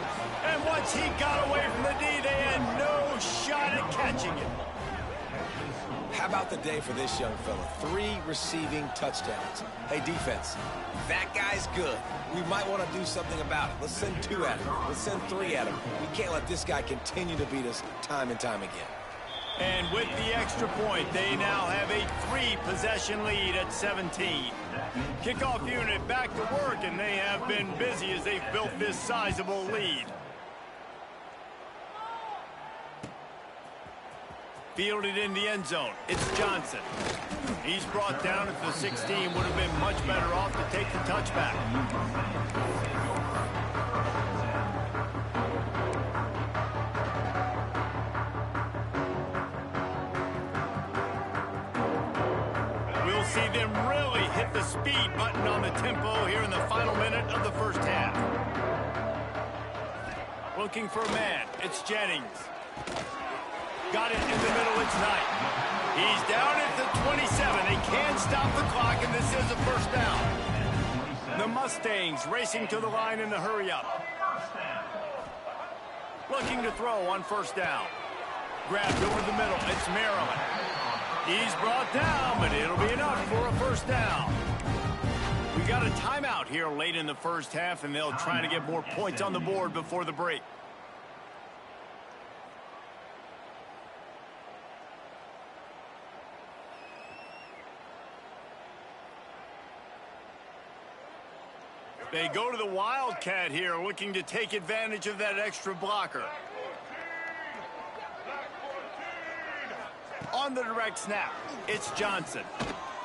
And once he got away from the D, they had no shot at catching it. How about the day for this young fella? 3 receiving touchdowns. Hey, defense, that guy's good. We might want to do something about it. Let's send 2 at him. Let's send 3 at him. We can't let this guy continue to beat us time and time again. And with the extra point, they now have a 3-possession lead at 17. Kickoff unit back to work, and they have been busy as they've built this sizable lead. Fielded in the end zone. It's Johnson. He's brought down at the 16. Would have been much better off to take the touchback. We'll see them really hit the speed button on the tempo here in the final minute of the first half. Looking for a man. It's Jennings. Got it in the middle, it's Knight. He's down at the 27. They can't stop the clock, and this is a first down. The Mustangs racing to the line in the hurry-up. Looking to throw on first down. Grabbed over the middle, it's Maryland. He's brought down, but it'll be enough for a first down. We got a timeout here late in the first half, and they'll try to get more points on the board before the break. They go to the Wildcat here, looking to take advantage of that extra blocker. On the direct snap, it's Johnson.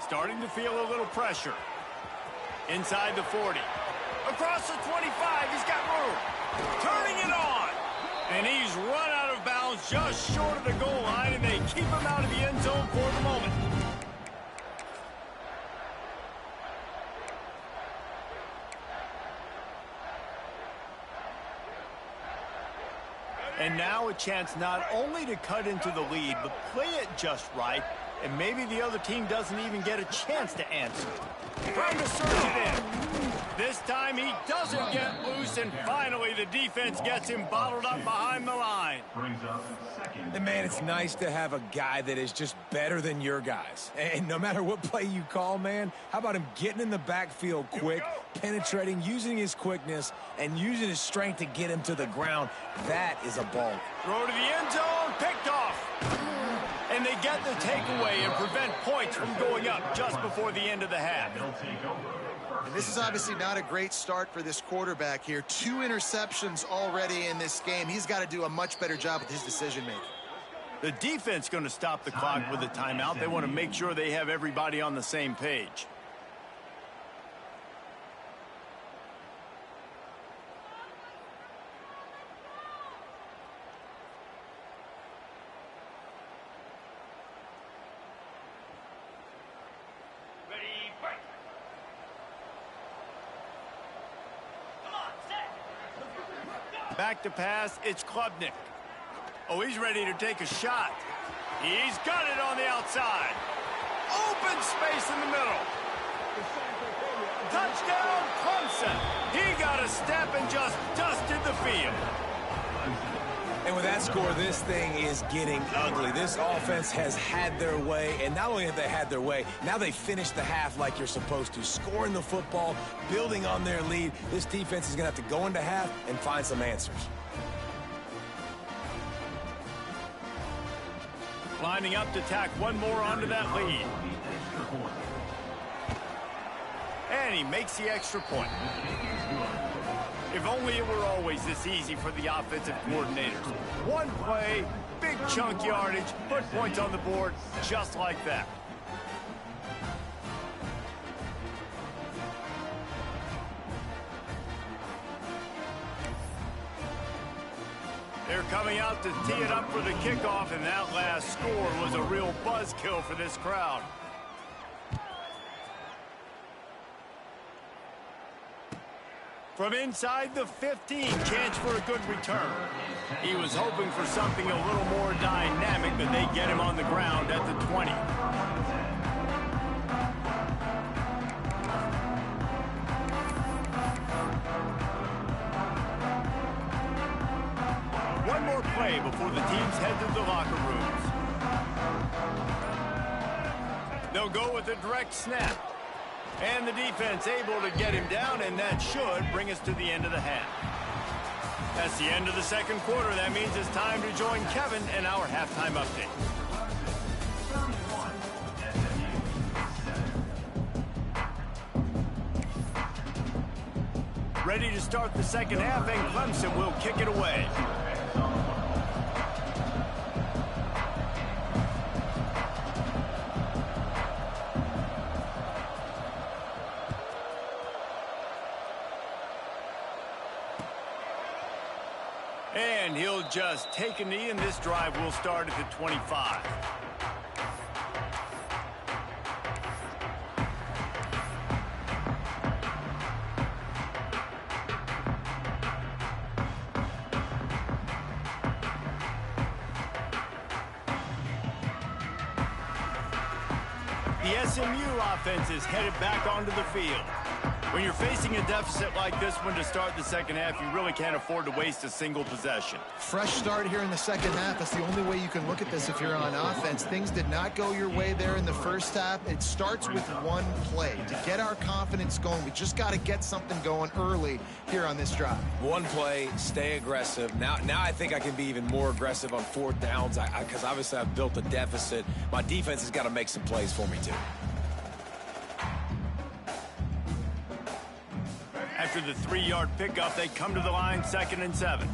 Starting to feel a little pressure. Inside the 40. Across the 25, he's got room. Turning it on. And he's run out of bounds just short of the goal line, and they keep him out of the end zone for the moment. And now a chance not only to cut into the lead, but play it just right, and maybe the other team doesn't even get a chance to answer. Trying to surge it in. This time he doesn't get loose, and finally the defense gets him bottled up behind the line. And man, it's nice to have a guy that is just better than your guys. And no matter what play you call, man, how about him getting in the backfield quick, penetrating, using his quickness, and using his strength to get him to the ground? That is a ball. Throw to the end zone, picked off. And they get the takeaway and prevent points from going up just before the end of the half. And this is obviously not a great start for this quarterback here. 2 interceptions already in this game. He's got to do a much better job with his decision-making. The defense going to stop the clock with a timeout. They want to make sure they have everybody on the same page. Back to pass, it's Klubnik. Oh, he's ready to take a shot. He's got it on the outside. Open space in the middle. Touchdown, Clemson. He got a step and just dusted the field. And with that score, this thing is getting ugly. This offense has had their way, and not only have they had their way, now they finished the half like you're supposed to, scoring the football, building on their lead. This defense is going to have to go into half and find some answers. Lining up to tack one more onto that lead. And he makes the extra point. If only it were always this easy for the offensive coordinators. One play, big chunk yardage, put points on the board just like that. They're coming out to tee it up for the kickoff, and that last score was a real buzzkill for this crowd. From inside the 15, chance for a good return. He was hoping for something a little more dynamic, but they get him on the ground at the 20. One more play before the teams head to the locker rooms. They'll go with a direct snap. And the defense able to get him down, and that should bring us to the end of the half. That's the end of the second quarter. That means it's time to join Kevin and our halftime update. Ready to start the second half, and Clemson will kick it away. And he'll just take a knee, and this drive will start at the 25. The SMU offense is headed back onto the field. When you're facing a deficit like this one to start the second half, you really can't afford to waste a single possession. Fresh start here in the second half. That's the only way you can look at this if you're on offense. Things did not go your way there in the first half. It starts with one play. To get our confidence going, we just got to get something going early here on this drive. One play, stay aggressive. Now I think I can be even more aggressive on fourth downs because obviously I've built a deficit. My defense has got to make some plays for me too. After the 3-yard pickup, they come to the line, 2nd and 7.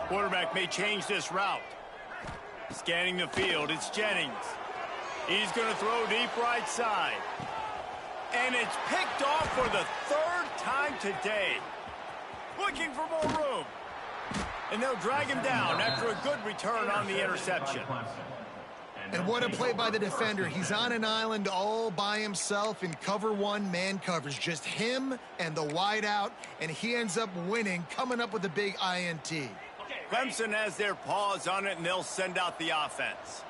Quarterback may change this route. Scanning the field, it's Jennings. He's going to throw deep right side. And it's picked off for the 3rd time today. Looking for more room. And they'll drag him down after a good return on the interception. And what a play by the defender. He's on an island all by himself in cover one, man coverage. Just him and the wide out, and he ends up winning, coming up with a big INT. Clemson has their paws on it, and they'll send out the offense.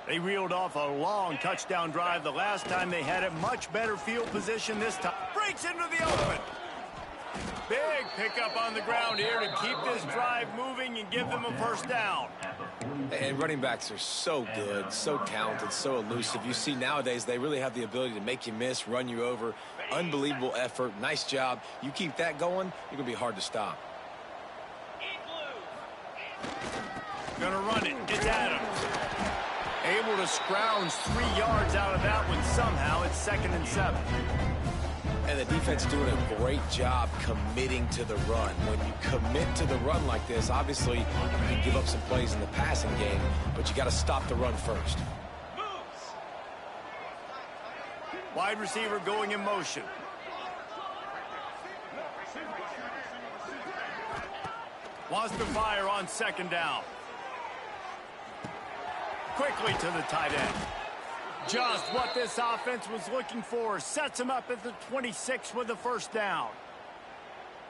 They reeled off a long touchdown drive the last time they had it. Much better field position this time. Breaks into the open. Big pickup on the ground here to keep this drive moving and give them a first down. And running backs are so good, so talented, so elusive. You see nowadays they really have the ability to make you miss, run you over. Unbelievable effort. Nice job. You keep that going, you're going to be hard to stop. Gonna run it. It's Adams. Able to scrounge 3 yards out of that one somehow. It's 2nd and 7. And the defense doing a great job committing to the run. When you commit to the run like this, obviously you can give up some plays in the passing game, but you got to stop the run first. Wide receiver going in motion. Wants to fire on 2nd down. Quickly to the tight end. Just what this offense was looking for. Sets him up at the 26 with the first down.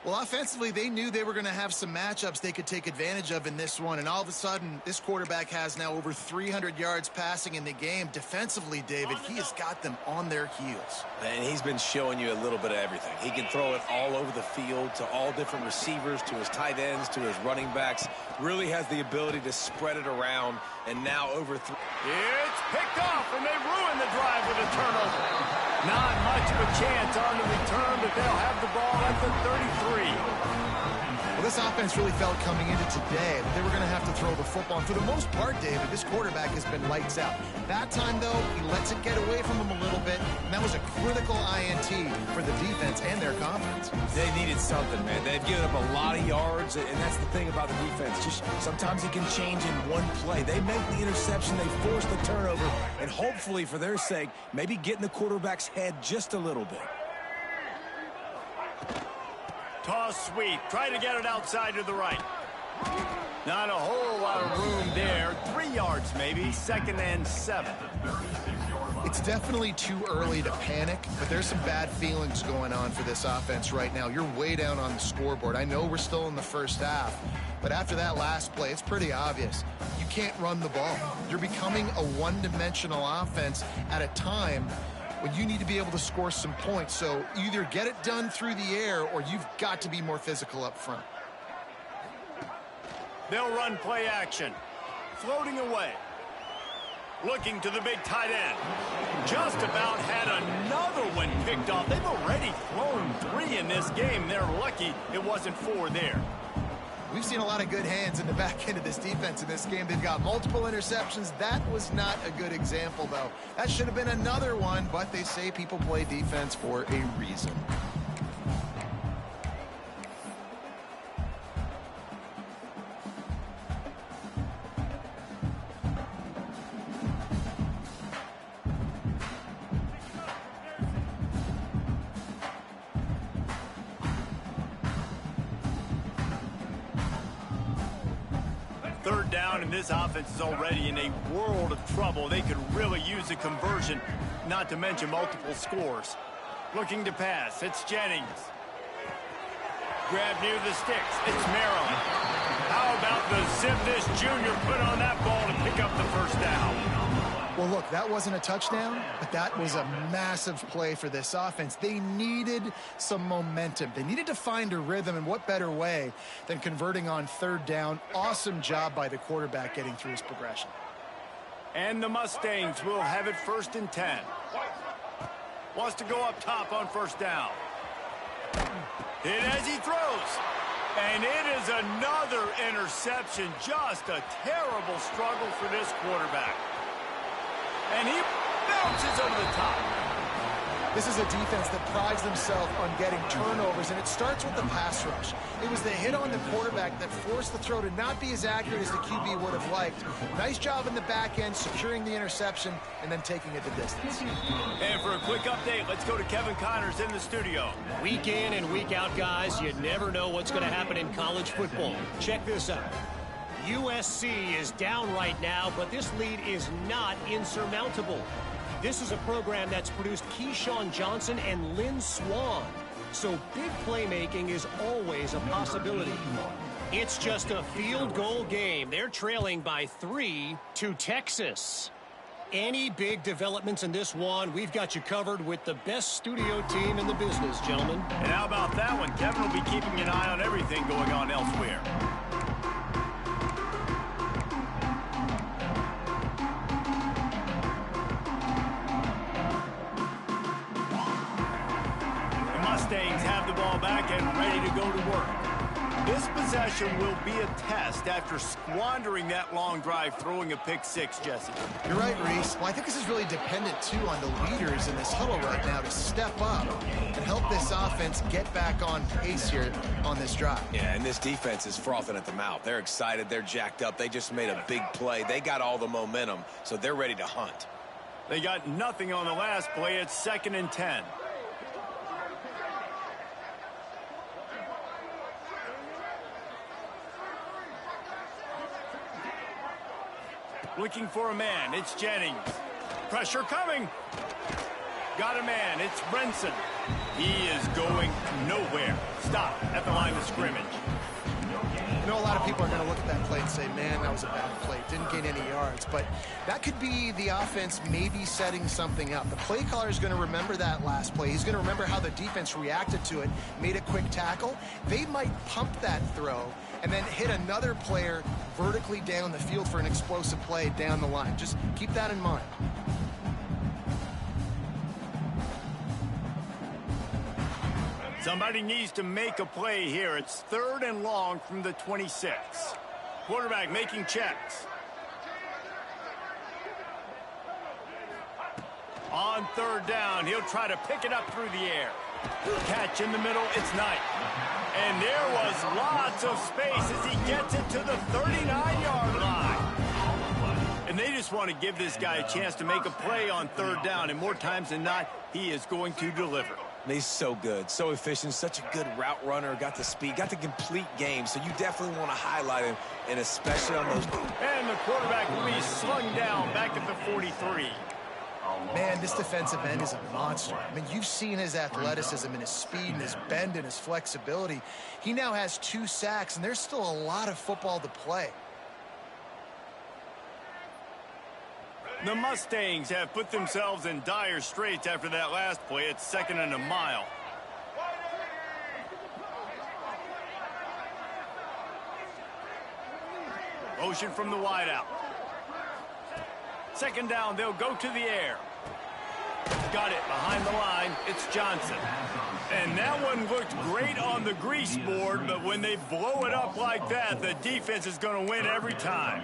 Well, offensively, they knew they were going to have some matchups they could take advantage of in this one, and all of a sudden, this quarterback has now over 300 yards passing in the game. Defensively, David, he has got them on their heels. And he's been showing you a little bit of everything. He can throw it all over the field to all different receivers, to his tight ends, to his running backs. Really has the ability to spread it around, and now over three. It's picked off, and they ruin the drive with a turnover. Not much of a chance on the return, but they'll have the ball at the 33. Well, this offense really felt coming into today that they were going to have to throw the football. And for the most part, David, this quarterback has been lights out. That time, though, he lets it get away from him a little bit, and that was a critical INT for the defense and their confidence. They needed something, man. They've given up a lot of yards, and that's the thing about the defense. Just sometimes it can change in one play. They make the interception, they force the turnover, and hopefully, for their sake, maybe get in the quarterback's head just a little bit. Toss sweep. Try to get it outside to the right. Not a whole lot of room there. 3 yards maybe. 2nd and 7. It's definitely too early to panic, but there's some bad feelings going on for this offense right now. You're way down on the scoreboard. I know we're still in the first half, but after that last play, it's pretty obvious. You can't run the ball. You're becoming a one-dimensional offense at a time when you need to be able to score some points. So either get it done through the air or you've got to be more physical up front. They'll run play action. Floating away. Looking to the big tight end. Just about had another one picked off. They've already thrown 3 in this game. They're lucky it wasn't 4 there. We've seen a lot of good hands in the back end of this defense in this game. They've got multiple interceptions. That was not a good example, though. That should have been another one, but they say people play defense for a reason. Third down, and this offense is already in a world of trouble. They could really use a conversion, not to mention multiple scores. Looking to pass. It's Jennings. Grab near the sticks. It's Maryland. How about the zip this junior put on that ball to pick up the first down? Well, look, that wasn't a touchdown, but that was a massive play for this offense. They needed some momentum. They needed to find a rhythm, and what better way than converting on third down. Awesome job by the quarterback getting through his progression. And the Mustangs will have it 1st and 10. Wants to go up top on first down. Hit as he throws. And it is another interception. Just a terrible struggle for this quarterback. And he bounces over the top. This is a defense that prides themselves on getting turnovers, and it starts with the pass rush. It was the hit on the quarterback that forced the throw to not be as accurate as the QB would have liked. Nice job in the back end, securing the interception, and then taking it the distance. And for a quick update, let's go to Kevin Connors in the studio. Week in and week out, guys, you never know what's going to happen in college football. Check this out. USC is down right now, but this lead is not insurmountable. This is a program that's produced Keyshawn Johnson and Lynn Swann. So big playmaking is always a possibility. It's just a field goal game. They're trailing by 3 to Texas. Any big developments in this one, we've got you covered with the best studio team in the business, gentlemen. And how about that one? Kevin will be keeping an eye on everything going on elsewhere. Mustangs have the ball back and ready to go to work. This possession will be a test after squandering that long drive, throwing a pick 6, Jesse. You're right, Reese. Well, I think this is really dependent, too, on the leaders in this huddle right now to step up and help this offense get back on pace here on this drive. Yeah, and this defense is frothing at the mouth. They're excited. They're jacked up. They just made a big play. They got all the momentum, so they're ready to hunt. They got nothing on the last play. It's 2nd and 10. Looking for a man. It's Jennings. Pressure coming. Got a man. It's Brinson. He is going nowhere. Stop at the line of scrimmage. You know, a lot of people are going to look at that play and say, man, that was a bad play. Didn't gain any yards. But that could be the offense maybe setting something up. The play caller is going to remember that last play. He's going to remember how the defense reacted to it, made a quick tackle. They might pump that throw and then hit another player vertically down the field for an explosive play down the line. Just keep that in mind. Somebody needs to make a play here. It's 3rd and long from the 26. Quarterback making checks. On 3rd down, he'll try to pick it up through the air. Catch in the middle, it's Knight. And there was lots of space as he gets it to the 39-yard line. And they just want to give this guy a chance to make a play on 3rd down, and more times than not, he is going to deliver. And he's so good, so efficient, such a good route runner, got the speed, got the complete game. So you definitely want to highlight him, and especially on those. And the quarterback will be slung down back at the 43. Man, this defensive end is a monster. I mean, you've seen his athleticism and his speed and his bend and his flexibility. He now has 2 sacks, and there's still a lot of football to play. The Mustangs have put themselves in dire straits after that last play. It's 2nd and a mile. Motion from the wideout. 2nd down, they'll go to the air. Got it behind the line. It's Johnson. And that one looked great on the grease board, but when they blow it up like that, the defense is going to win every time.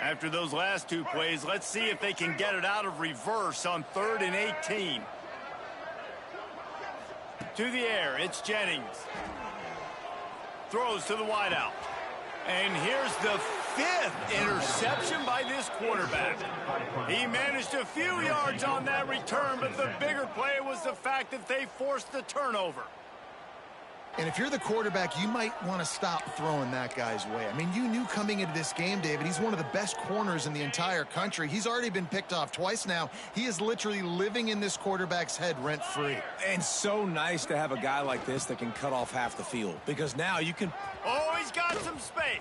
After those last 2 plays, let's see if they can get it out of reverse on 3rd and 18. To the air, it's Jennings. Throws to the wideout. And here's the 5th interception by this quarterback. He managed a few yards on that return, but the bigger play was the fact that they forced the turnover. And if you're the quarterback, you might want to stop throwing that guy's way. I mean, you knew coming into this game, David, he's one of the best corners in the entire country. He's already been picked off twice now. He is literally living in this quarterback's head rent-free. And so nice to have a guy like this that can cut off half the field, because now you can. Oh, he's got some space.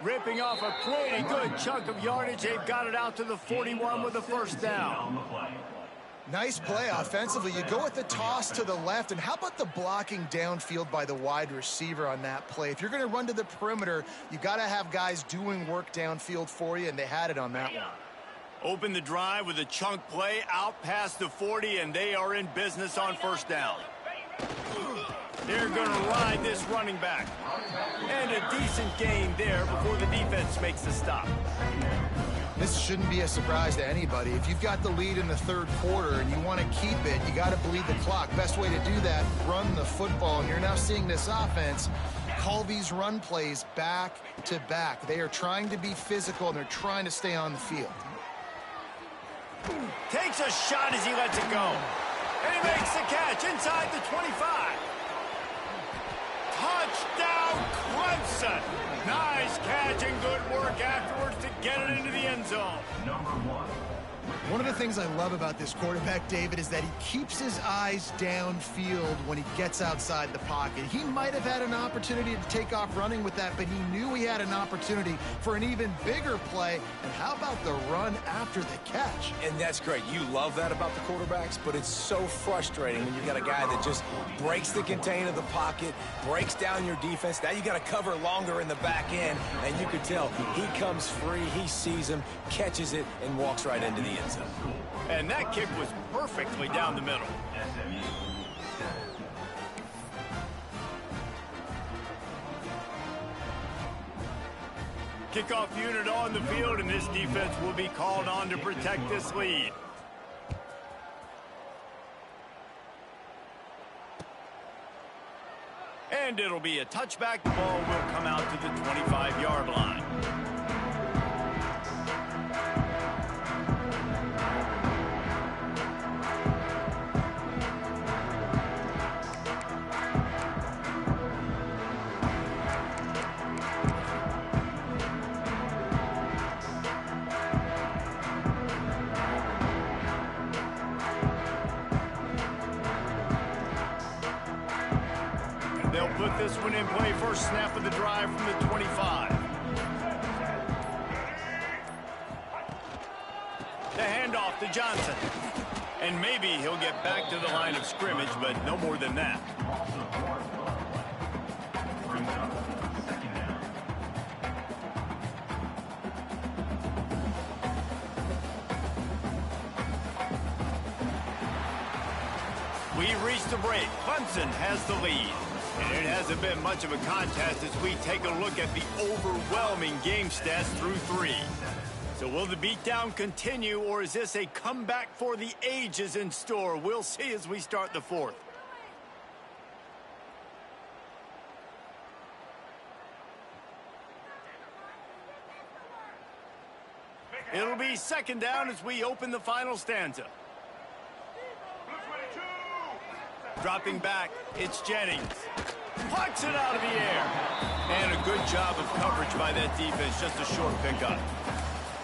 Ripping off a pretty good chunk of yardage. They've got it out to the 41 with a 1st down. Nice play offensively. You go with the toss to the left, and how about the blocking downfield by the wide receiver on that play? If you're going to run to the perimeter, you got to have guys doing work downfield for you, and they had it on that one. Open the drive with a chunk play out past the 40, and they are in business on 1st down. They're going to ride this running back. And a decent gain there before the defense makes the stop. This shouldn't be a surprise to anybody. If you've got the lead in the 3rd quarter and you want to keep it, you got to bleed the clock. Best way to do that, run the football. And you're now seeing this offense call these run plays back to back. They are trying to be physical, and they're trying to stay on the field. Takes a shot as he lets it go. And he makes the catch inside the 25. Touchdown, Clemson. Nice catch and good work afterwards to get it into the end zone. One of the things I love about this quarterback, David, is that he keeps his eyes downfield when he gets outside the pocket. He might have had an opportunity to take off running with that, but he knew he had an opportunity for an even bigger play. And how about the run after the catch? And that's great. You love that about the quarterbacks, but it's so frustrating when you got a guy that just breaks the contain of the pocket, breaks down your defense. Now you got to cover longer in the back end, and you can tell he comes free, he sees him, catches it, and walks right into the end zone. And that kick was perfectly down the middle. Kickoff unit on the field, and this defense will be called on to protect this lead. And it'll be a touchback. The ball will come out to the 25-yard line. They'll put this one in play. First snap of the drive from the 25. The handoff to Johnson. And maybe he'll get back to the line of scrimmage, but no more than that. We've reached the break. Clemson has the lead. And it hasn't been much of a contest as we take a look at the overwhelming game stats through 3. So will the beatdown continue, or is this a comeback for the ages in store? We'll see as we start the 4th. It'll be 2nd down as we open the final stanza. Dropping back, it's Jennings. Plucks it out of the air. And a good job of coverage by that defense, just a short pickup.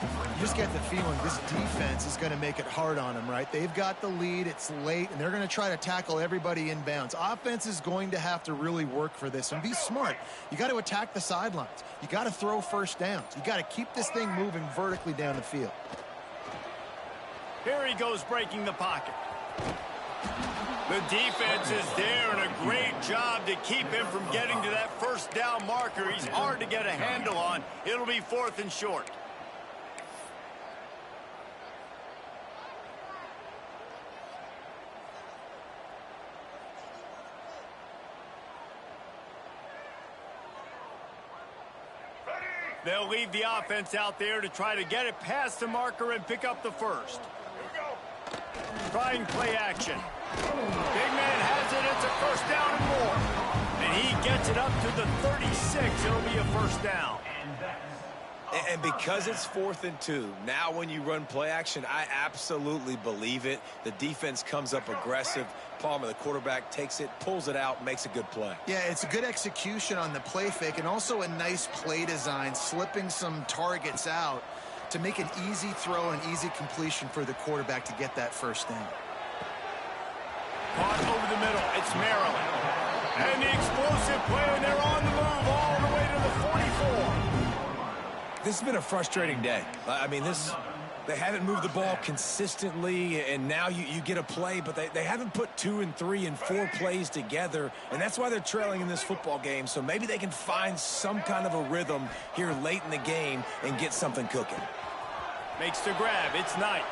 You just get the feeling this defense is going to make it hard on them, right? They've got the lead, it's late, and they're going to try to tackle everybody inbounds. Offense is going to have to really work for this and be smart. You got to attack the sidelines. You got to throw first downs. You got to keep this thing moving vertically down the field. Here he goes breaking the pocket. The defense is there, and a great job to keep him from getting to that first down marker. He's hard to get a handle on. It'll be 4th and short. They'll leave the offense out there to try to get it past the marker and pick up the first. Trying play action. Big man has it. It's a 1st down and more. And he gets it up to the 36. It'll be a 1st down. And because it's 4th and 2, now when you run play action, I absolutely believe it. The defense comes up aggressive. Palmer, the quarterback, takes it, pulls it out, makes a good play. Yeah, it's a good execution on the play fake and also a nice play design, slipping some targets out to make an easy throw and easy completion for the quarterback to get that 1st down. Caught over the middle. It's Maryland. And the explosive play, and they're on the move all the way to the 44. This has been a frustrating day. I mean, they haven't moved the ball consistently, and now you get a play, but they haven't put 2 and 3 and 4 plays together, and that's why they're trailing in this football game. So maybe they can find some kind of a rhythm here late in the game and get something cooking. Makes the grab. It's Knight.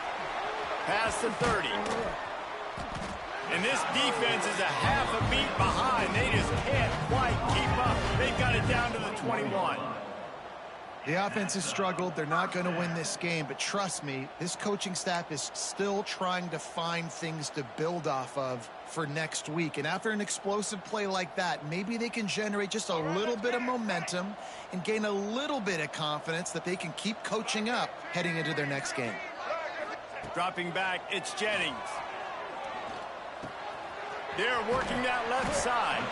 Past the 30. And this defense is a half a beat behind. They just can't quite keep up. They've got it down to the 21. The offense has struggled. They're not going to win this game, but trust me, this coaching staff is still trying to find things to build off of for next week. And after an explosive play like that, maybe they can generate just a little bit of momentum and gain a little bit of confidence that they can keep coaching up heading into their next game. Dropping back, it's Jennings. They're working that left side.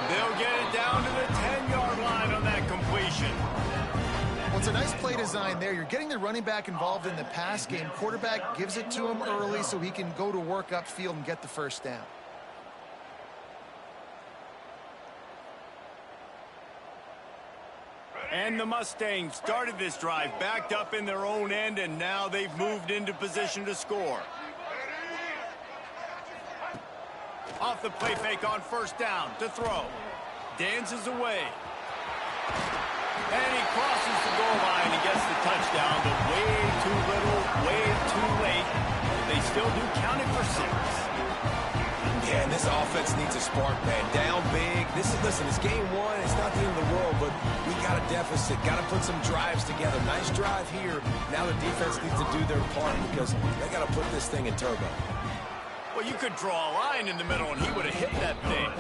They'll get it down to the 10-yard line on that completion. Well, it's a nice play design there. You're getting the running back involved in the pass game. Quarterback gives it to him early so he can go to work upfield and get the 1st down. And the Mustangs started this drive, backed up in their own end, and now they've moved into position to score. Off the play fake on 1st down to throw. Dances away. And he crosses the goal line and gets the touchdown, but way too little, way too late. They still do count it for 6. Yeah, and this offense needs a spark, man. Down big. Listen, it's game 1. It's not the end of the world, but we got a deficit. Got to put some drives together. Nice drive here. Now the defense needs to do their part because they got to put this thing in turbo. Well, you could draw a line in the middle, and he would have hit that thing.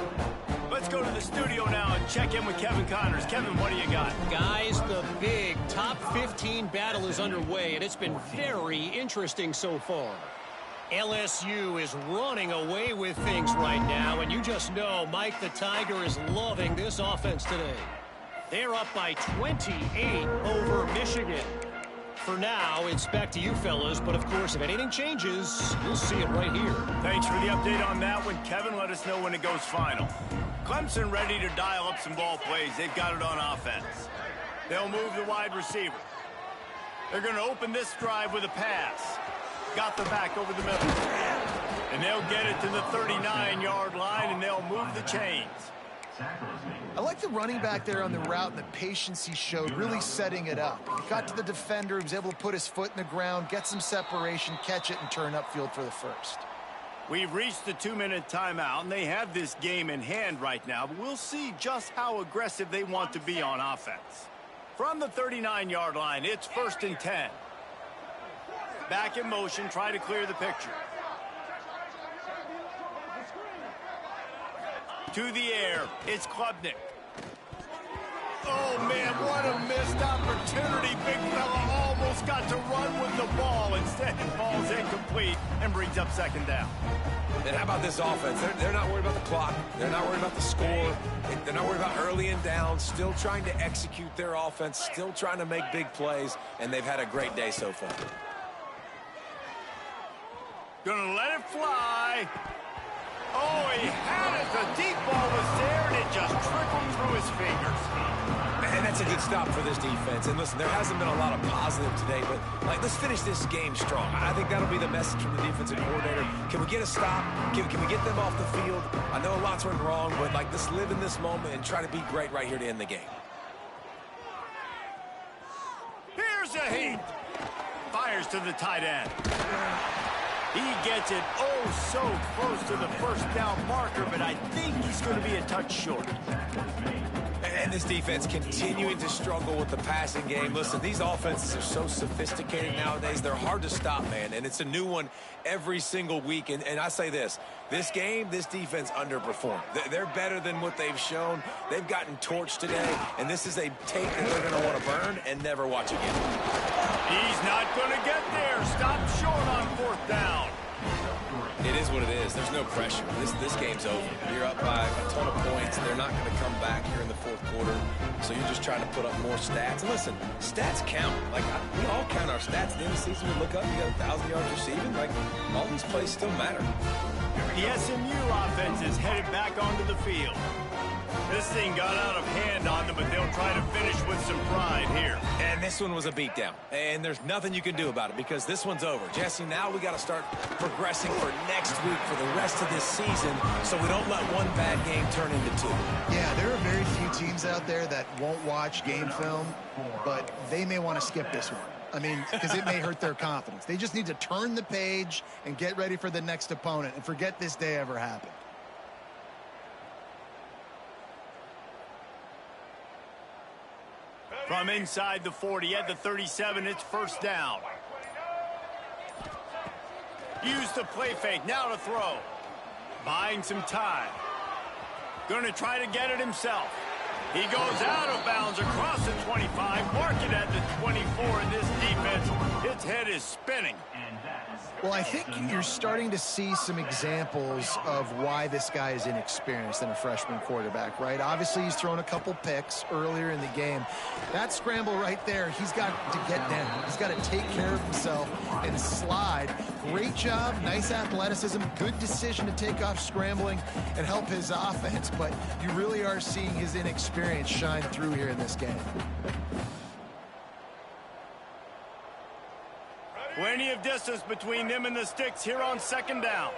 Let's go to the studio now and check in with Kevin Connors. Kevin, what do you got? Guys, the big top 15 battle is underway, and it's been very interesting so far. LSU is running away with things right now, and you just know Mike the Tiger is loving this offense today. They're up by 28 over Michigan. For now, it's back to you fellas, but of course, if anything changes, you'll see it right here. Thanks for the update on that one, Kevin. Let us know when it goes final. Clemson ready to dial up some ball plays. They've got it on offense. They'll move the wide receiver. They're going to open this drive with a pass. Got the back over the middle. And they'll get it to the 39-yard line, and they'll move the chains. I like the running back there on the route and the patience he showed, really setting it up. He got to the defender, he was able to put his foot in the ground, get some separation, catch it, and turn upfield for the 1st. We've reached the 2-minute timeout, and they have this game in hand right now, but we'll see just how aggressive they want to be on offense. From the 39-yard line, it's 1st and 10. Back in motion, try to clear the picture. To the air, it's Klubnik. Oh, man, what a missed opportunity. Big fella almost got to run with the ball. Instead, it falls incomplete and brings up 2nd down. And how about this offense? They're not worried about the clock. They're not worried about the score. They're not worried about early and down. Still trying to execute their offense. Still trying to make big plays. And they've had a great day so far. Gonna let it fly. Oh, he had it. The deep ball was there, and it just trickled through his fingers. And that's a good stop for this defense. And listen, there hasn't been a lot of positive today, but let's finish this game strong. I think that'll be the message from the defensive coordinator. Can we get a stop? Can we get them off the field? I know lots went wrong, but let's live in this moment and try to be great right here to end the game. Here's a heat. Fires to the tight end. He gets it oh so close to the 1st down marker, but I think he's going to be a touch short. And this defense continuing to struggle with the passing game. Listen, these offenses are so sophisticated nowadays. They're hard to stop, man. And it's a new one every single week. And I say this game, this defense underperformed. They're better than what they've shown. They've gotten torched today. And this is a tape that they're going to want to burn and never watch again. He's not going to get there. Stop short on 4th down. It is what it is. There's no pressure. This game's over. You're up by a ton of points. They're not going to come back here in the 4th quarter. So you're just trying to put up more stats. And listen, stats count. We all count our stats. At the end of the season, we look up, you got 1,000 yards receiving. All these plays still matter. The SMU offense is headed back onto the field. This thing got out of hand on them, but they'll try to finish with some pride here. And this one was a beatdown. And there's nothing you can do about it because this one's over. Jesse, now we got to start progressing for next week for the rest of this season so we don't let one bad game turn into 2. Yeah, there are very few teams out there that won't watch game film, but they may want to skip this one. I mean, because it may hurt their confidence. They just need to turn the page and get ready for the next opponent and forget this day ever happened. From inside the 40 at the 37, it's 1st down. Use the play fake, now to throw. Buying some time. Gonna try to get it himself. He goes out of bounds across the 25, mark it at the 24, and this defense, its head is spinning. Well, I think you're starting to see some examples of why this guy is inexperienced in a freshman quarterback, right? Obviously, he's thrown a couple picks earlier in the game. That scramble right there, he's got to get down. He's got to take care of himself and slide. Great job, nice athleticism, good decision to take off scrambling and help his offense, but you really are seeing his inexperience shine through here in this game. Plenty of distance between them and the sticks here on 2nd down.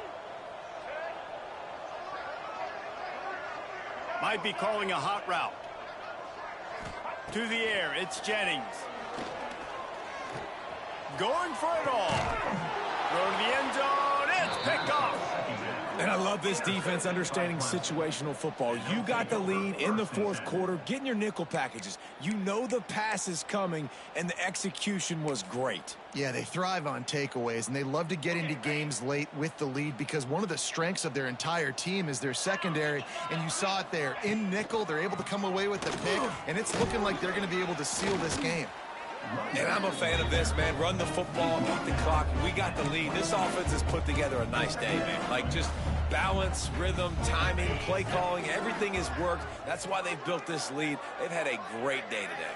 Might be calling a hot route. To the air, it's Jennings. Going for it all. Throw to the end zone, it's picked off. And I love this defense understanding situational football. You got the lead in the 4th quarter, getting your nickel packages. You know the pass is coming, and the execution was great. Yeah, they thrive on takeaways, and they love to get into games late with the lead because one of the strengths of their entire team is their secondary, and you saw it there. In nickel, they're able to come away with the pick, and it's looking like they're going to be able to seal this game. And I'm a fan of this, man. Run the football, beat the clock. We got the lead. This offense has put together a nice day, man. Just balance, rhythm, timing, play calling, everything has worked. That's why they've built this lead. They've had a great day today.